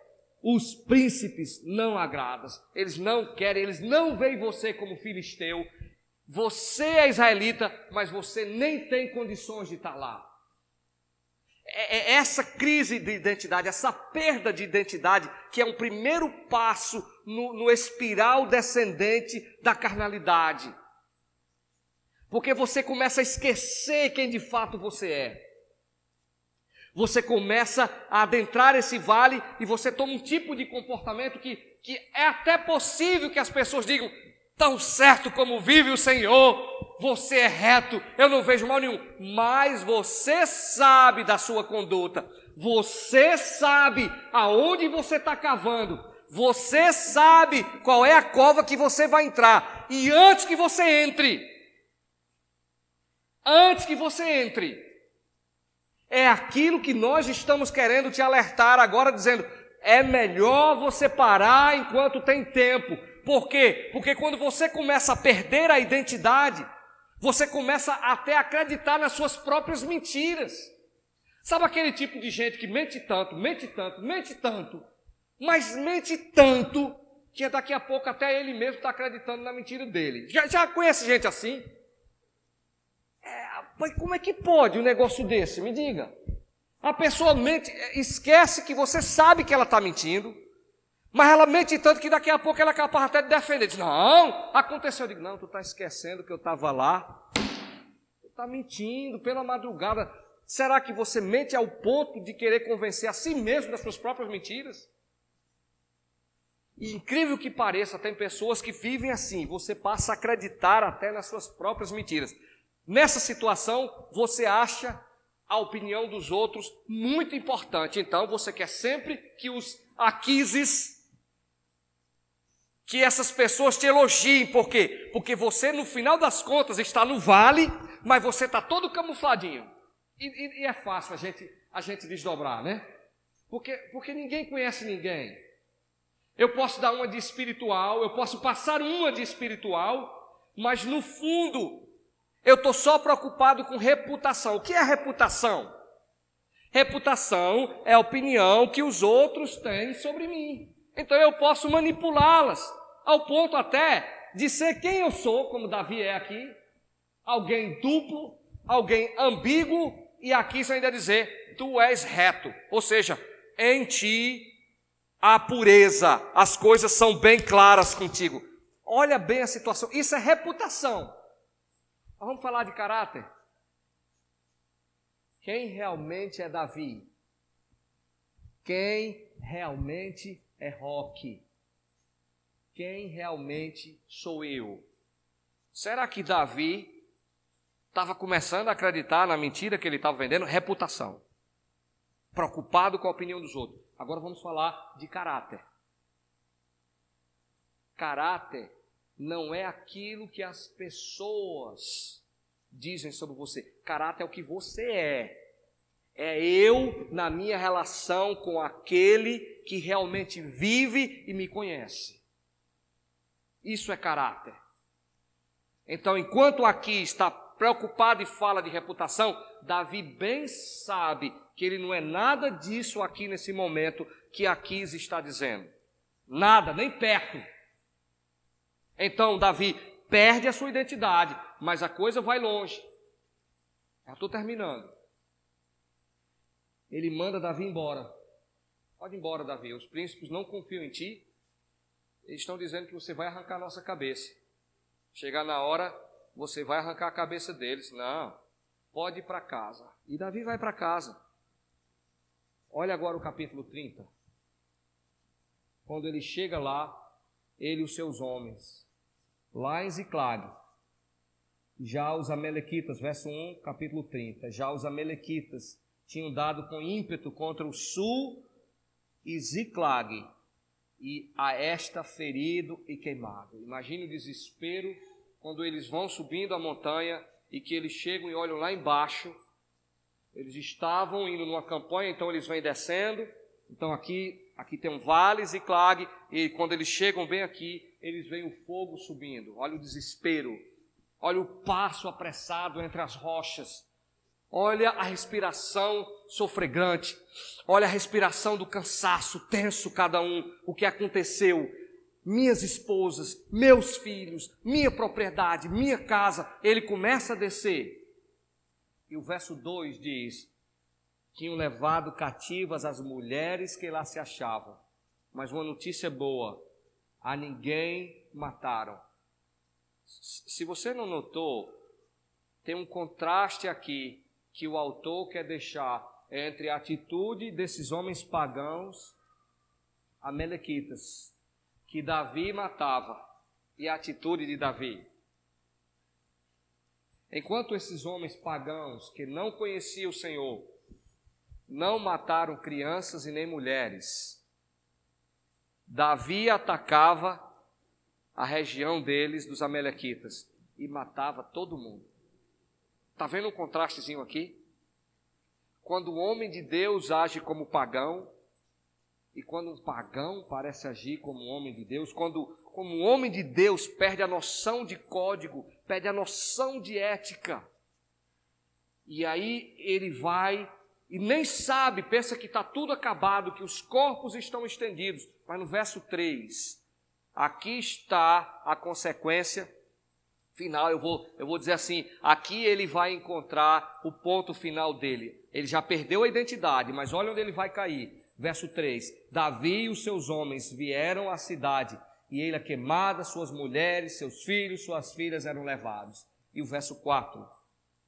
os príncipes não agradam, eles não querem, eles não veem você como filisteu. Você é israelita, mas você nem tem condições de estar lá. É essa crise de identidade, essa perda de identidade, que é um primeiro passo no espiral descendente da carnalidade. Porque você começa a esquecer quem de fato você é. Você começa a adentrar esse vale e você toma um tipo de comportamento que é até possível que as pessoas digam: tão certo como vive o Senhor, você é reto, eu não vejo mal nenhum. Mas você sabe da sua conduta, você sabe aonde você está cavando, você sabe qual é a cova que você vai entrar. E antes que você entre, é aquilo que nós estamos querendo te alertar agora, dizendo: é melhor você parar enquanto tem tempo. Por quê? Porque quando você começa a perder a identidade, você começa até a acreditar nas suas próprias mentiras. Sabe aquele tipo de gente que mente tanto, mas mente tanto, que daqui a pouco até ele mesmo está acreditando na mentira dele. Já conhece gente assim? Mas como é que pode um negócio desse? Me diga. A pessoa mente, esquece que você sabe que ela está mentindo, mas ela mente tanto que daqui a pouco ela é capaz até de defender. Diz: não, aconteceu. Eu digo: não, tu está esquecendo que eu estava lá. Tu está mentindo pela madrugada. Será que você mente ao ponto de querer convencer a si mesmo das suas próprias mentiras? E incrível que pareça, tem pessoas que vivem assim. Você passa a acreditar até nas suas próprias mentiras. Nessa situação, você acha a opinião dos outros muito importante. Então, você quer sempre que os aquises, que essas pessoas te elogiem. Por quê? Porque você, no final das contas, está no vale, mas você está todo camufladinho. E é fácil a gente desdobrar, né? Porque ninguém conhece ninguém. Eu posso dar uma de espiritual, eu posso passar uma de espiritual, mas no fundo eu estou só preocupado com reputação. O que é reputação? Reputação é a opinião que os outros têm sobre mim. Então eu posso manipulá-las, ao ponto até de ser quem eu sou, como Davi é aqui, alguém duplo, alguém ambíguo, e aqui isso ainda dizer: tu és reto, ou seja, em ti há pureza, as coisas são bem claras contigo. Olha bem a situação, isso é reputação. Vamos falar de caráter? Quem realmente é Davi? Quem realmente é Roque? Quem realmente sou eu? Será que Davi estava começando a acreditar na mentira que ele estava vendendo? Reputação. Preocupado com a opinião dos outros. Agora vamos falar de caráter. Caráter não é aquilo que as pessoas dizem sobre você. Caráter é o que você é. É eu na minha relação com aquele que realmente vive e me conhece. Isso é caráter. Então, enquanto aqui está preocupado e fala de reputação, Davi bem sabe que ele não é nada disso aqui nesse momento que Aquis está dizendo. Nada, nem perto. Então, Davi perde a sua identidade, mas a coisa vai longe. Já estou terminando. Ele manda Davi embora. Pode ir embora, Davi. Os príncipes não confiam em ti. Eles estão dizendo que você vai arrancar a nossa cabeça. Chegar na hora, você vai arrancar a cabeça deles. Não, pode ir para casa. E Davi vai para casa. Olha agora o capítulo 30. Quando ele chega lá, ele e os seus homens, lá em Ziclag, já os amalequitas, verso 1, capítulo 30, já os amalequitas tinham dado com ímpeto contra o sul e Ziclag, e a esta ferido e queimado. Imagine o desespero quando eles vão subindo a montanha e que eles chegam e olham lá embaixo. Eles estavam indo numa campanha, então eles vêm descendo. Então aqui tem um vale, Ziclag, e quando eles chegam bem aqui, eles veem o fogo subindo. Olha o desespero. Olha o passo apressado entre as rochas. Olha a respiração sofregante. Olha a respiração do cansaço, tenso cada um. O que aconteceu? Minhas esposas, meus filhos, minha propriedade, minha casa. Ele começa a descer. E o verso 2 diz: tinham levado cativas as mulheres que lá se achavam. Mas uma notícia boa: a ninguém mataram. Se você não notou, tem um contraste aqui que o autor quer deixar entre a atitude desses homens pagãos, amalequitas, que Davi matava, e a atitude de Davi. Enquanto esses homens pagãos que não conheciam o Senhor não mataram crianças e nem mulheres, Davi atacava a região deles, dos amalequitas, e matava todo mundo. Está vendo um contrastezinho aqui? Quando o homem de Deus age como pagão, e quando um pagão parece agir como um homem de Deus, como um homem de Deus perde a noção de código, perde a noção de ética, e aí ele vai e nem sabe, pensa que está tudo acabado, que os corpos estão estendidos. Mas no verso 3, aqui está a consequência final. Eu vou dizer assim, aqui ele vai encontrar o ponto final dele. Ele já perdeu a identidade, mas olha onde ele vai cair. Verso 3, Davi e os seus homens vieram à cidade, e ele queimada, suas mulheres, seus filhos, suas filhas eram levados. E o verso 4,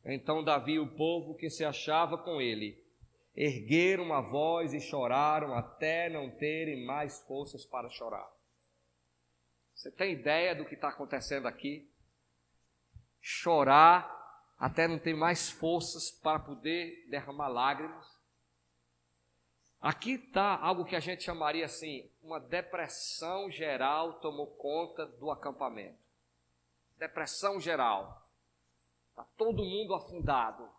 então Davi e o povo que se achava com ele ergueram a voz e choraram até não terem mais forças para chorar. Você tem ideia do que está acontecendo aqui? Chorar até não ter mais forças para poder derramar lágrimas. Aqui está algo que a gente chamaria assim, uma depressão geral tomou conta do acampamento. Depressão geral. Está todo mundo afundado.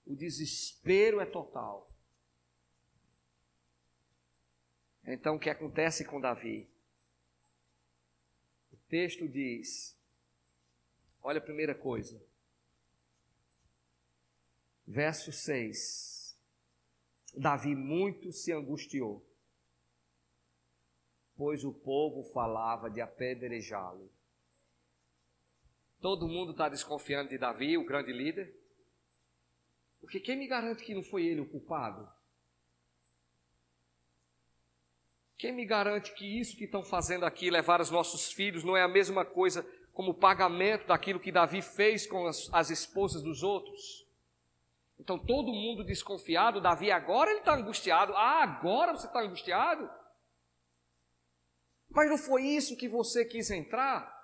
O desespero é total. Então, o que acontece com Davi? O texto diz, olha a primeira coisa, verso 6, Davi muito se angustiou, pois o povo falava de apedrejá-lo. Todo mundo está desconfiando de Davi, o grande líder, porque quem me garante que não foi ele o culpado? Quem me garante que isso que estão fazendo aqui, levar os nossos filhos, não é a mesma coisa como pagamento daquilo que Davi fez com as esposas dos outros? Então todo mundo desconfiado, Davi agora ele está angustiado. Ah, agora você está angustiado? Mas não foi isso que você quis entrar?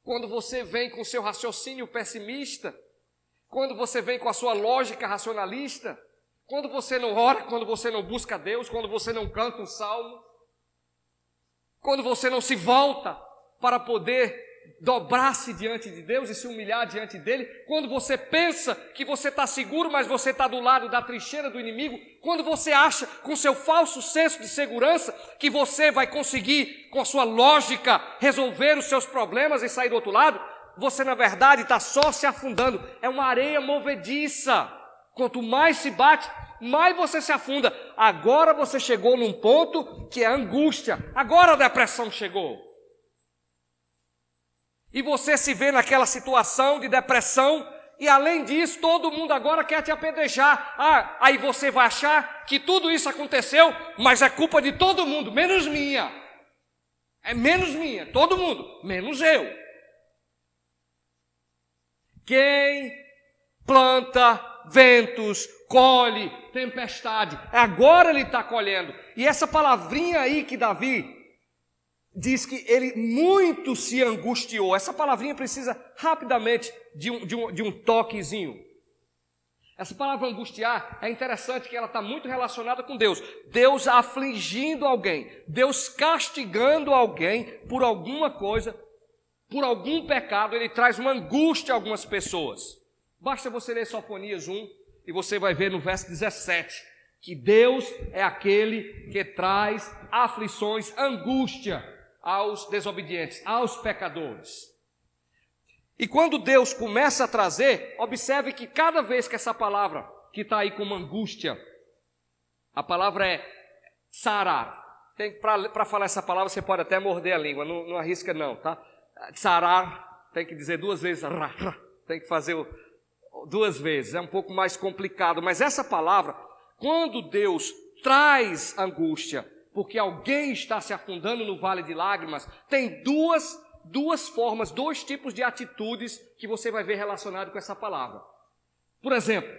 Quando você vem com o seu raciocínio pessimista, quando você vem com a sua lógica racionalista, quando você não ora, quando você não busca Deus, quando você não canta um salmo, quando você não se volta para poder dobrar-se diante de Deus e se humilhar diante dele, quando você pensa que você está seguro, mas você está do lado da trincheira do inimigo, quando você acha com seu falso senso de segurança que você vai conseguir, com a sua lógica, resolver os seus problemas e sair do outro lado, você na verdade está só se afundando, é uma areia movediça. Quanto mais se bate, mais você se afunda. Agora você chegou num ponto que é angústia, agora a depressão chegou. E você se vê naquela situação de depressão, e além disso, todo mundo agora quer te apedrejar. Ah, aí você vai achar que tudo isso aconteceu, mas é culpa de todo mundo, menos minha. É menos minha, todo mundo, menos eu. Quem planta ventos, colhe tempestade. Agora ele está colhendo. E essa palavrinha aí que Davi diz que ele muito se angustiou. Essa palavrinha precisa rapidamente de um toquezinho. Essa palavra angustiar é interessante que ela está muito relacionada com Deus. Deus afligindo alguém, Deus castigando alguém por alguma coisa, por algum pecado, ele traz uma angústia a algumas pessoas. Basta você ler Sofonias 1 e você vai ver no verso 17 que Deus é aquele que traz aflições, angústia aos desobedientes, aos pecadores. E quando Deus começa a trazer, observe que cada vez que essa palavra, que está aí como angústia, a palavra é sarar. Para falar essa palavra, você pode até morder a língua, não arrisca não, tá? Sarar, tem que dizer 2 vezes, tem que fazer 2 vezes, é um pouco mais complicado. Mas essa palavra, quando Deus traz angústia, porque alguém está se afundando no vale de lágrimas, tem duas formas, 2 tipos de atitudes que você vai ver relacionado com essa palavra. Por exemplo,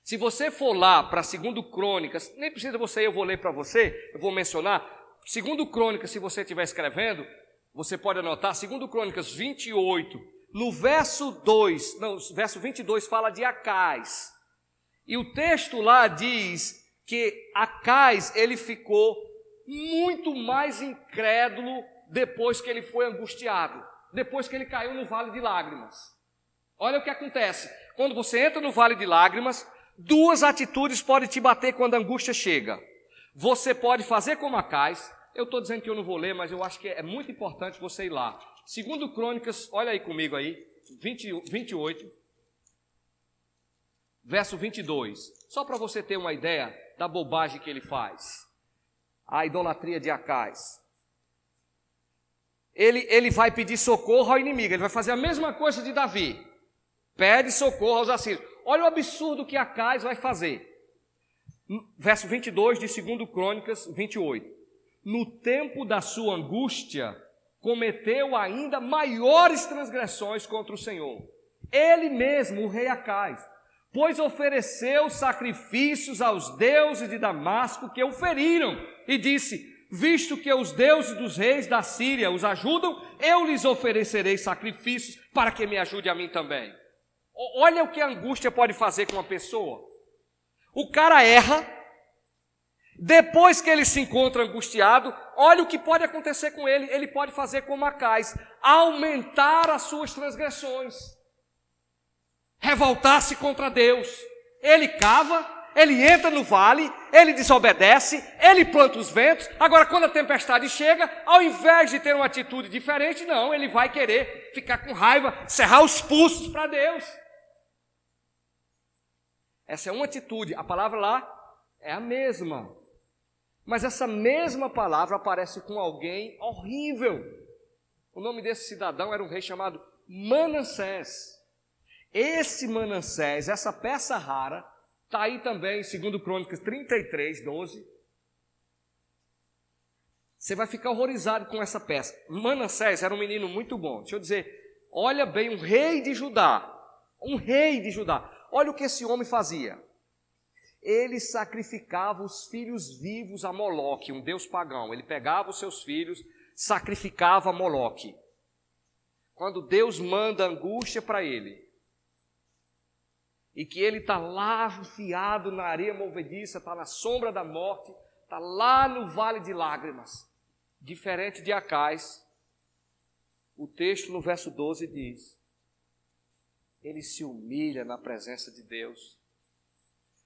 se você for lá para 2 Crônicas, nem precisa você, eu vou ler para você, eu vou mencionar, 2 Crônicas, se você estiver escrevendo, você pode anotar, 2 Crônicas 28, no verso 22 fala de Acais. E o texto lá diz que Acais, ele ficou muito mais incrédulo depois que ele foi angustiado, depois que ele caiu no vale de lágrimas. Olha o que acontece, quando você entra no vale de lágrimas, 2 atitudes podem te bater quando a angústia chega. Você pode fazer como Acais, eu estou dizendo que eu não vou ler, mas eu acho que é muito importante você ir lá. 2 Crônicas, olha aí comigo aí, 28, verso 22. Só para você ter uma ideia da bobagem que ele faz. A idolatria de Acais. Ele vai pedir socorro ao inimigo, ele vai fazer a mesma coisa de Davi. Pede socorro aos assírios. Olha o absurdo que Acais vai fazer. Verso 22 de 2 Crônicas 28. No tempo da sua angústia, cometeu ainda maiores transgressões contra o Senhor. Ele mesmo, o rei Acais, pois ofereceu sacrifícios aos deuses de Damasco que o feriram, e disse: visto que os deuses dos reis da Síria os ajudam, eu lhes oferecerei sacrifícios para que me ajude a mim também. Olha o que a angústia pode fazer com uma pessoa. O cara erra, depois que ele se encontra angustiado, olha o que pode acontecer com ele. Ele pode fazer como Acais, aumentar as suas transgressões, revoltar-se contra Deus. Ele cava, ele entra no vale, ele desobedece, ele planta os ventos. Agora, quando a tempestade chega, ao invés de ter uma atitude diferente, não, ele vai querer ficar com raiva, cerrar os pulsos para Deus. Essa é uma atitude, a palavra lá é a mesma. Mas essa mesma palavra aparece com alguém horrível. O nome desse cidadão era um rei chamado Manassés. Esse Manassés, essa peça rara, está aí também em 2 Crônicas 33, 12. Você vai ficar horrorizado com essa peça. Manassés era um menino muito bom. Deixa eu dizer, olha bem, um rei de Judá. Um rei de Judá. Olha o que esse homem fazia. Ele sacrificava os filhos vivos a Moloque, um deus pagão. Ele pegava os seus filhos, sacrificava a Moloque. Quando Deus manda angústia para ele, e que ele está lá enfiado na areia movediça, está na sombra da morte, está lá no vale de lágrimas, diferente de Acais, o texto no verso 12 diz, ele se humilha na presença de Deus,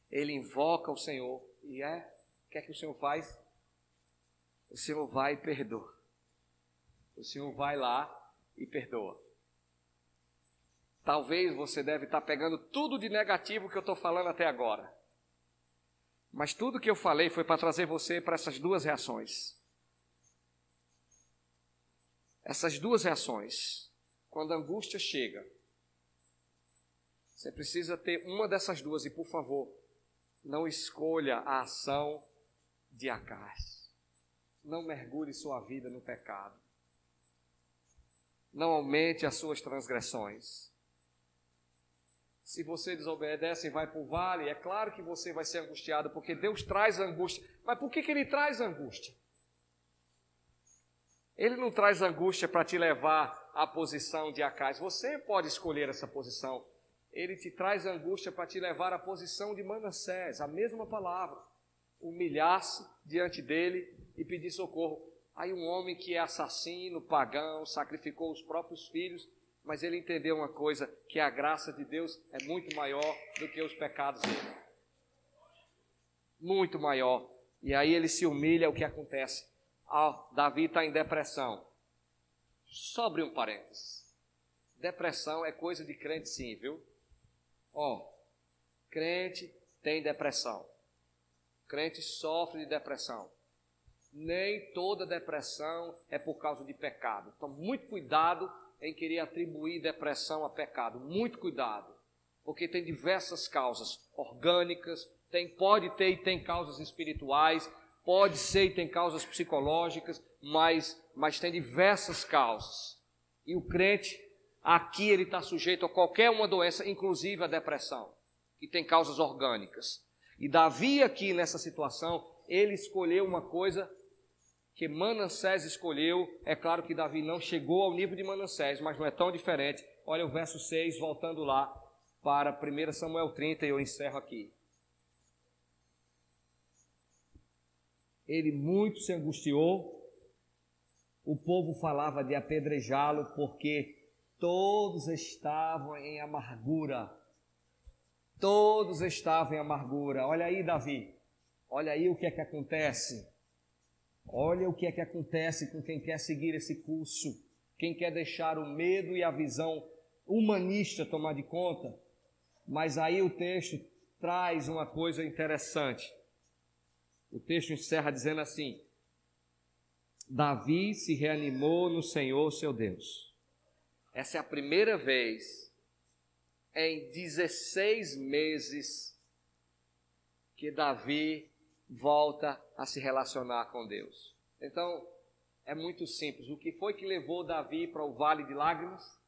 ele invoca o Senhor, e o que é que o Senhor faz? O Senhor vai e perdoa. O Senhor vai lá e perdoa. Talvez você deve estar pegando tudo de negativo que eu estou falando até agora. Mas tudo que eu falei foi para trazer você para essas 2 reações. Essas 2 reações, quando a angústia chega, você precisa ter uma dessas 2 e, por favor, não escolha a ação de Acais. Não mergulhe sua vida no pecado. Não aumente as suas transgressões. Se você desobedece e vai para o vale, é claro que você vai ser angustiado, porque Deus traz angústia. Mas por que Ele traz angústia? Ele não traz angústia para te levar à posição de Acais. Você pode escolher essa posição. Ele te traz angústia para te levar à posição de Manassés, a mesma palavra. Humilhar-se diante dele e pedir socorro. Aí um homem que é assassino, pagão, sacrificou os próprios filhos, mas ele entendeu uma coisa, que a graça de Deus é muito maior do que os pecados dele. Muito maior. E aí ele se humilha, o que acontece? Davi está em depressão. Só abrir um parênteses. depressão é coisa de crente sim, viu? Crente tem depressão. Crente sofre de depressão. Nem toda depressão é por causa de pecado. Então, muito cuidado em querer atribuir depressão a pecado. Muito cuidado. Porque tem diversas causas orgânicas, pode ter e tem causas espirituais, pode ser e tem causas psicológicas, mas tem diversas causas. E o crente, aqui ele está sujeito a qualquer uma doença, inclusive a depressão, que tem causas orgânicas. E Davi aqui nessa situação, ele escolheu uma coisa que Manassés escolheu. É claro que Davi não chegou ao nível de Manassés, mas não é tão diferente. Olha o verso 6, voltando lá para 1 Samuel 30, e eu encerro aqui. Ele muito se angustiou, o povo falava de apedrejá-lo, porque todos estavam em amargura. Todos estavam em amargura. Olha aí, Davi, olha aí o que é que acontece. Olha o que é que acontece com quem quer seguir esse curso, quem quer deixar o medo e a visão humanista tomar de conta. Mas aí o texto traz uma coisa interessante. O texto encerra dizendo assim: Davi se reanimou no Senhor seu Deus. Essa é a primeira vez em 16 meses que Davi volta a se relacionar com Deus. Então, é muito simples. O que foi que levou Davi para o vale de lágrimas?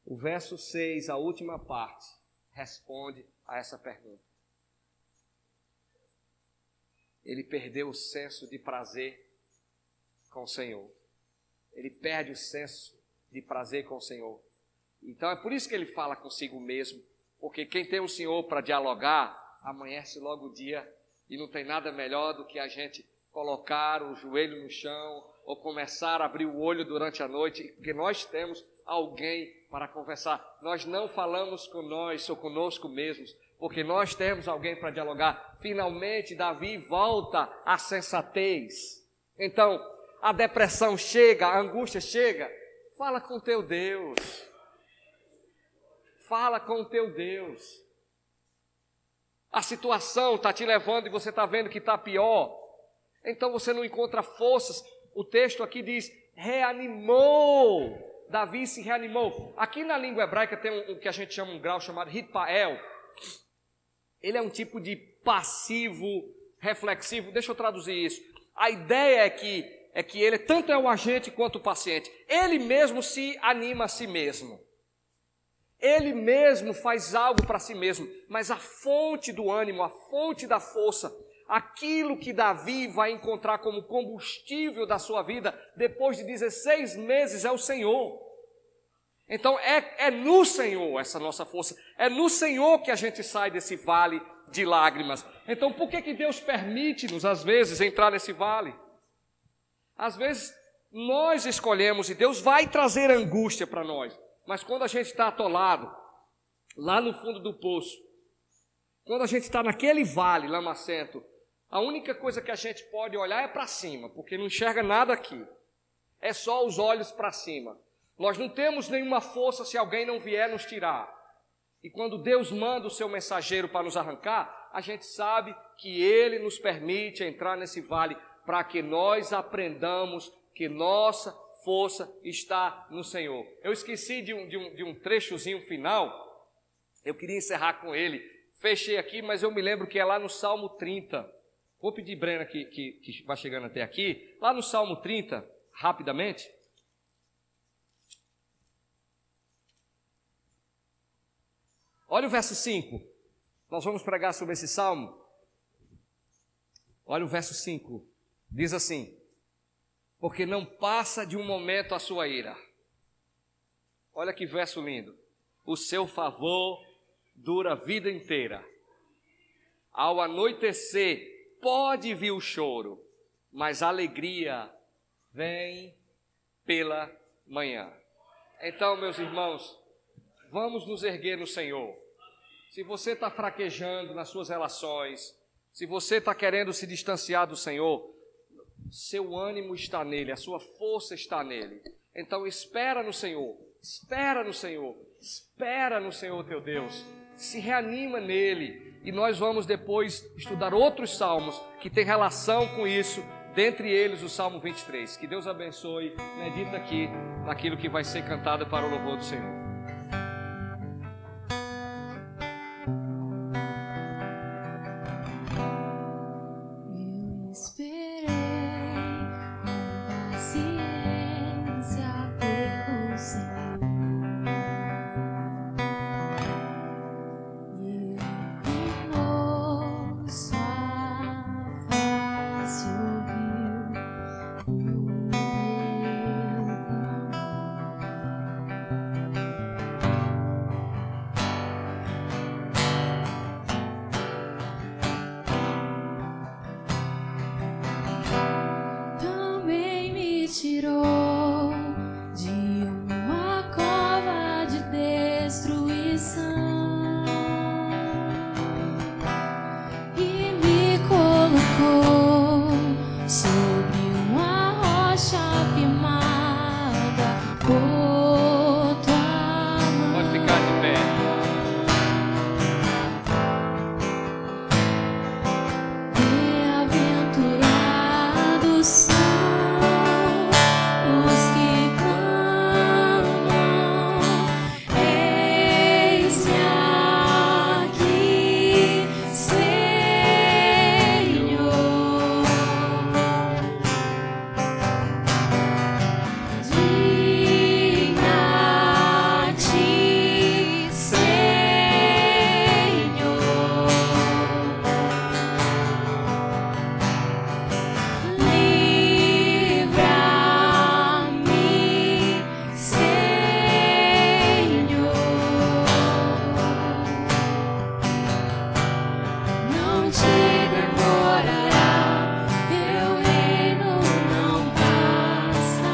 O verso 6, a última parte, responde a essa pergunta. Ele perdeu o senso de prazer com o Senhor. Ele perde o senso de prazer com o Senhor. Então é por isso que ele fala consigo mesmo, porque quem tem o Senhor para dialogar, amanhece logo o dia, e não tem nada melhor do que a gente colocar o joelho no chão ou começar a abrir o olho durante a noite, porque nós temos alguém para conversar. Nós não falamos com nós ou conosco mesmos, porque nós temos alguém para dialogar. Finalmente, Davi volta à sensatez. Então, a depressão chega, a angústia chega. Fala com o teu Deus. Fala com o teu Deus. A situação está te levando e você está vendo que está pior. Então você não encontra forças. O texto aqui diz, reanimou. Davi se reanimou. Aqui na língua hebraica tem o que a gente chama um grau chamado hitpael. Ele é um tipo de passivo reflexivo. Deixa eu traduzir isso. A ideia é que ele tanto é o agente quanto o paciente. Ele mesmo se anima a si mesmo. Ele mesmo faz algo para si mesmo. Mas a fonte do ânimo, a fonte da força, aquilo que Davi vai encontrar como combustível da sua vida, depois de 16 meses, é o Senhor. Então é no Senhor essa nossa força, é no Senhor que a gente sai desse vale de lágrimas. Então por que Deus permite-nos, às vezes, entrar nesse vale? Às vezes nós escolhemos e Deus vai trazer angústia para nós, mas quando a gente está atolado, lá no fundo do poço, quando a gente está naquele vale lamacento, a única coisa que a gente pode olhar é para cima, porque não enxerga nada aqui. É só os olhos para cima. Nós não temos nenhuma força se alguém não vier nos tirar. E quando Deus manda o seu mensageiro para nos arrancar, a gente sabe que Ele nos permite entrar nesse vale para que nós aprendamos que nossa força está no Senhor. Eu esqueci de um trechozinho final, eu queria encerrar com ele. Fechei aqui, mas eu me lembro que é lá no Salmo 30. Vou pedir Brena que vai chegando até aqui. Lá no Salmo 30, rapidamente. Olha o verso 5. Nós vamos pregar sobre esse salmo. Olha o verso 5. Diz assim: porque não passa de um momento a sua ira. Olha que verso lindo. O seu favor dura a vida inteira. Ao anoitecer pode vir o choro, mas a alegria vem pela manhã. Então, meus irmãos, vamos nos erguer no Senhor. Se você está fraquejando nas suas relações, se você está querendo se distanciar do Senhor, seu ânimo está nele, a sua força está nele. Então espera no Senhor, espera no Senhor, espera no Senhor teu Deus, se reanima nele, e nós vamos depois estudar outros salmos que têm relação com isso, dentre eles o Salmo 23. Que Deus abençoe, medita aqui naquilo que vai ser cantado para o louvor do Senhor. Tirou de uma cova de destruição e me colocou sobre uma rocha firmada por tua mão. Pode ficar de pé. Bem-aventurados são os que clamam, eis-me aqui, Senhor. Digna-te, Senhor. Livra-me, Senhor. Não te demorará, teu reino não passa.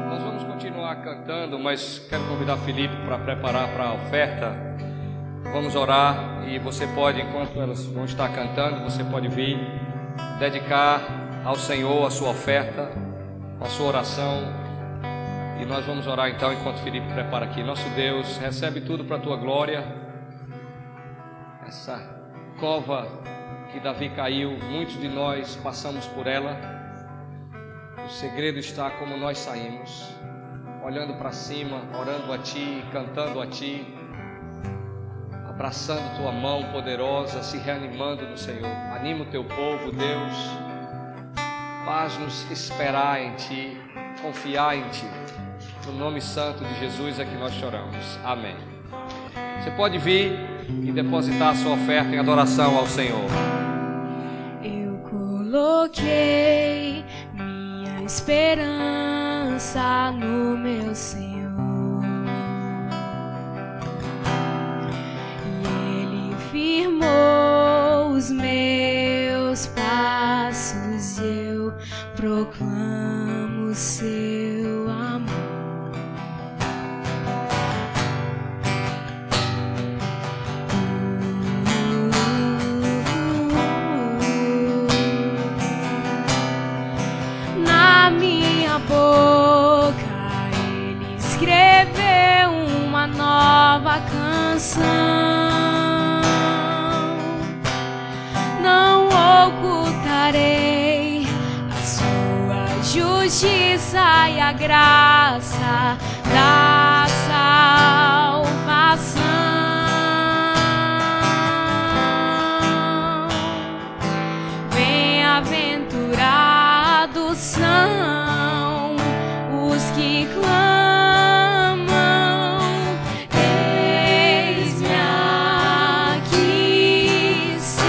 Nós vamos continuar cantando, mas quero convidar Felipe para preparar para a oferta. Vamos orar e você pode, enquanto elas vão estar cantando, você pode vir dedicar ao Senhor a sua oferta, a sua oração. E nós vamos orar então enquanto Felipe prepara aqui. Nosso Deus, recebe tudo para a tua glória. Essa cova que Davi caiu, muitos de nós passamos por ela. O segredo está como nós saímos, olhando para cima, orando a Ti, cantando a Ti, abraçando Tua mão poderosa, se reanimando no Senhor. Anima o Teu povo, Deus, faz-nos esperar em Ti, confiar em Ti. No nome santo de Jesus é que nós choramos. Amém. Você pode vir e depositar a sua oferta em adoração ao Senhor. Eu coloquei minha esperança no meu Senhor, e Ele firmou os meus passos, e eu proclamo o seu amor. Na minha boca Ele escreveu uma nova canção. Não ocultarei a sua justiça e a graça da salvação. Bem-aventurados são os que clamam, eis-me aqui, Senhor.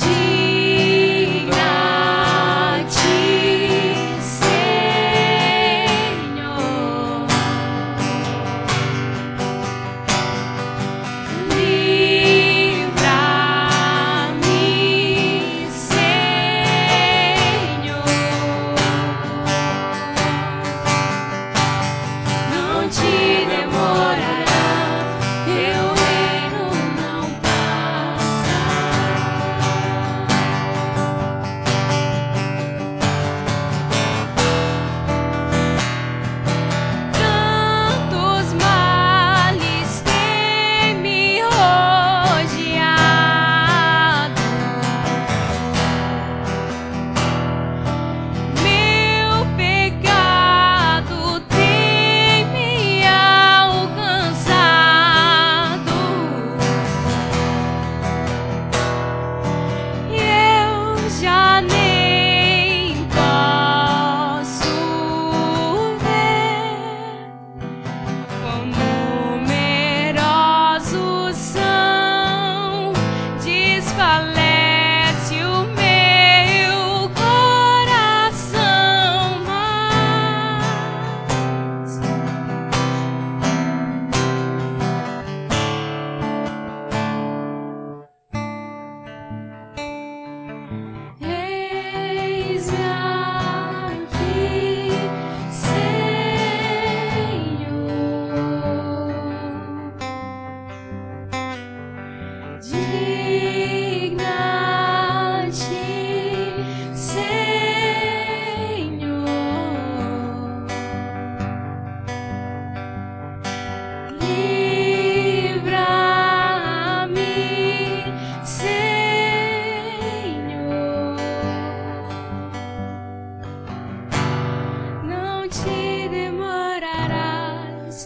Digna-te, Senhor. Livra-me,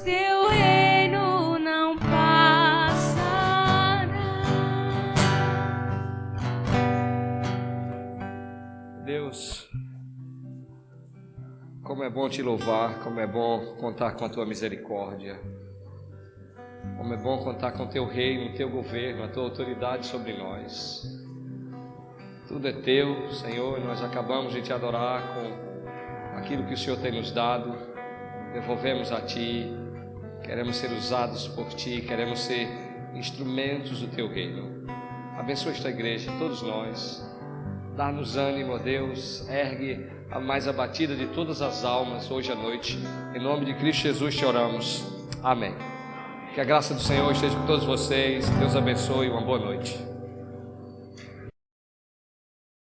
teu reino não passará. Deus, como é bom te louvar, como é bom contar com a tua misericórdia, como é bom contar com o teu reino, o teu governo, a tua autoridade sobre nós. Tudo é teu, Senhor, e nós acabamos de te adorar com aquilo que o Senhor tem nos dado. Devolvemos a ti, queremos ser usados por ti, queremos ser instrumentos do teu reino. Abençoa esta igreja, todos nós. Dá-nos ânimo, ó Deus, ergue a mais abatida de todas as almas hoje à noite. Em nome de Cristo Jesus te oramos. Amém. Que a graça do Senhor esteja com todos vocês. Deus abençoe. Uma boa noite.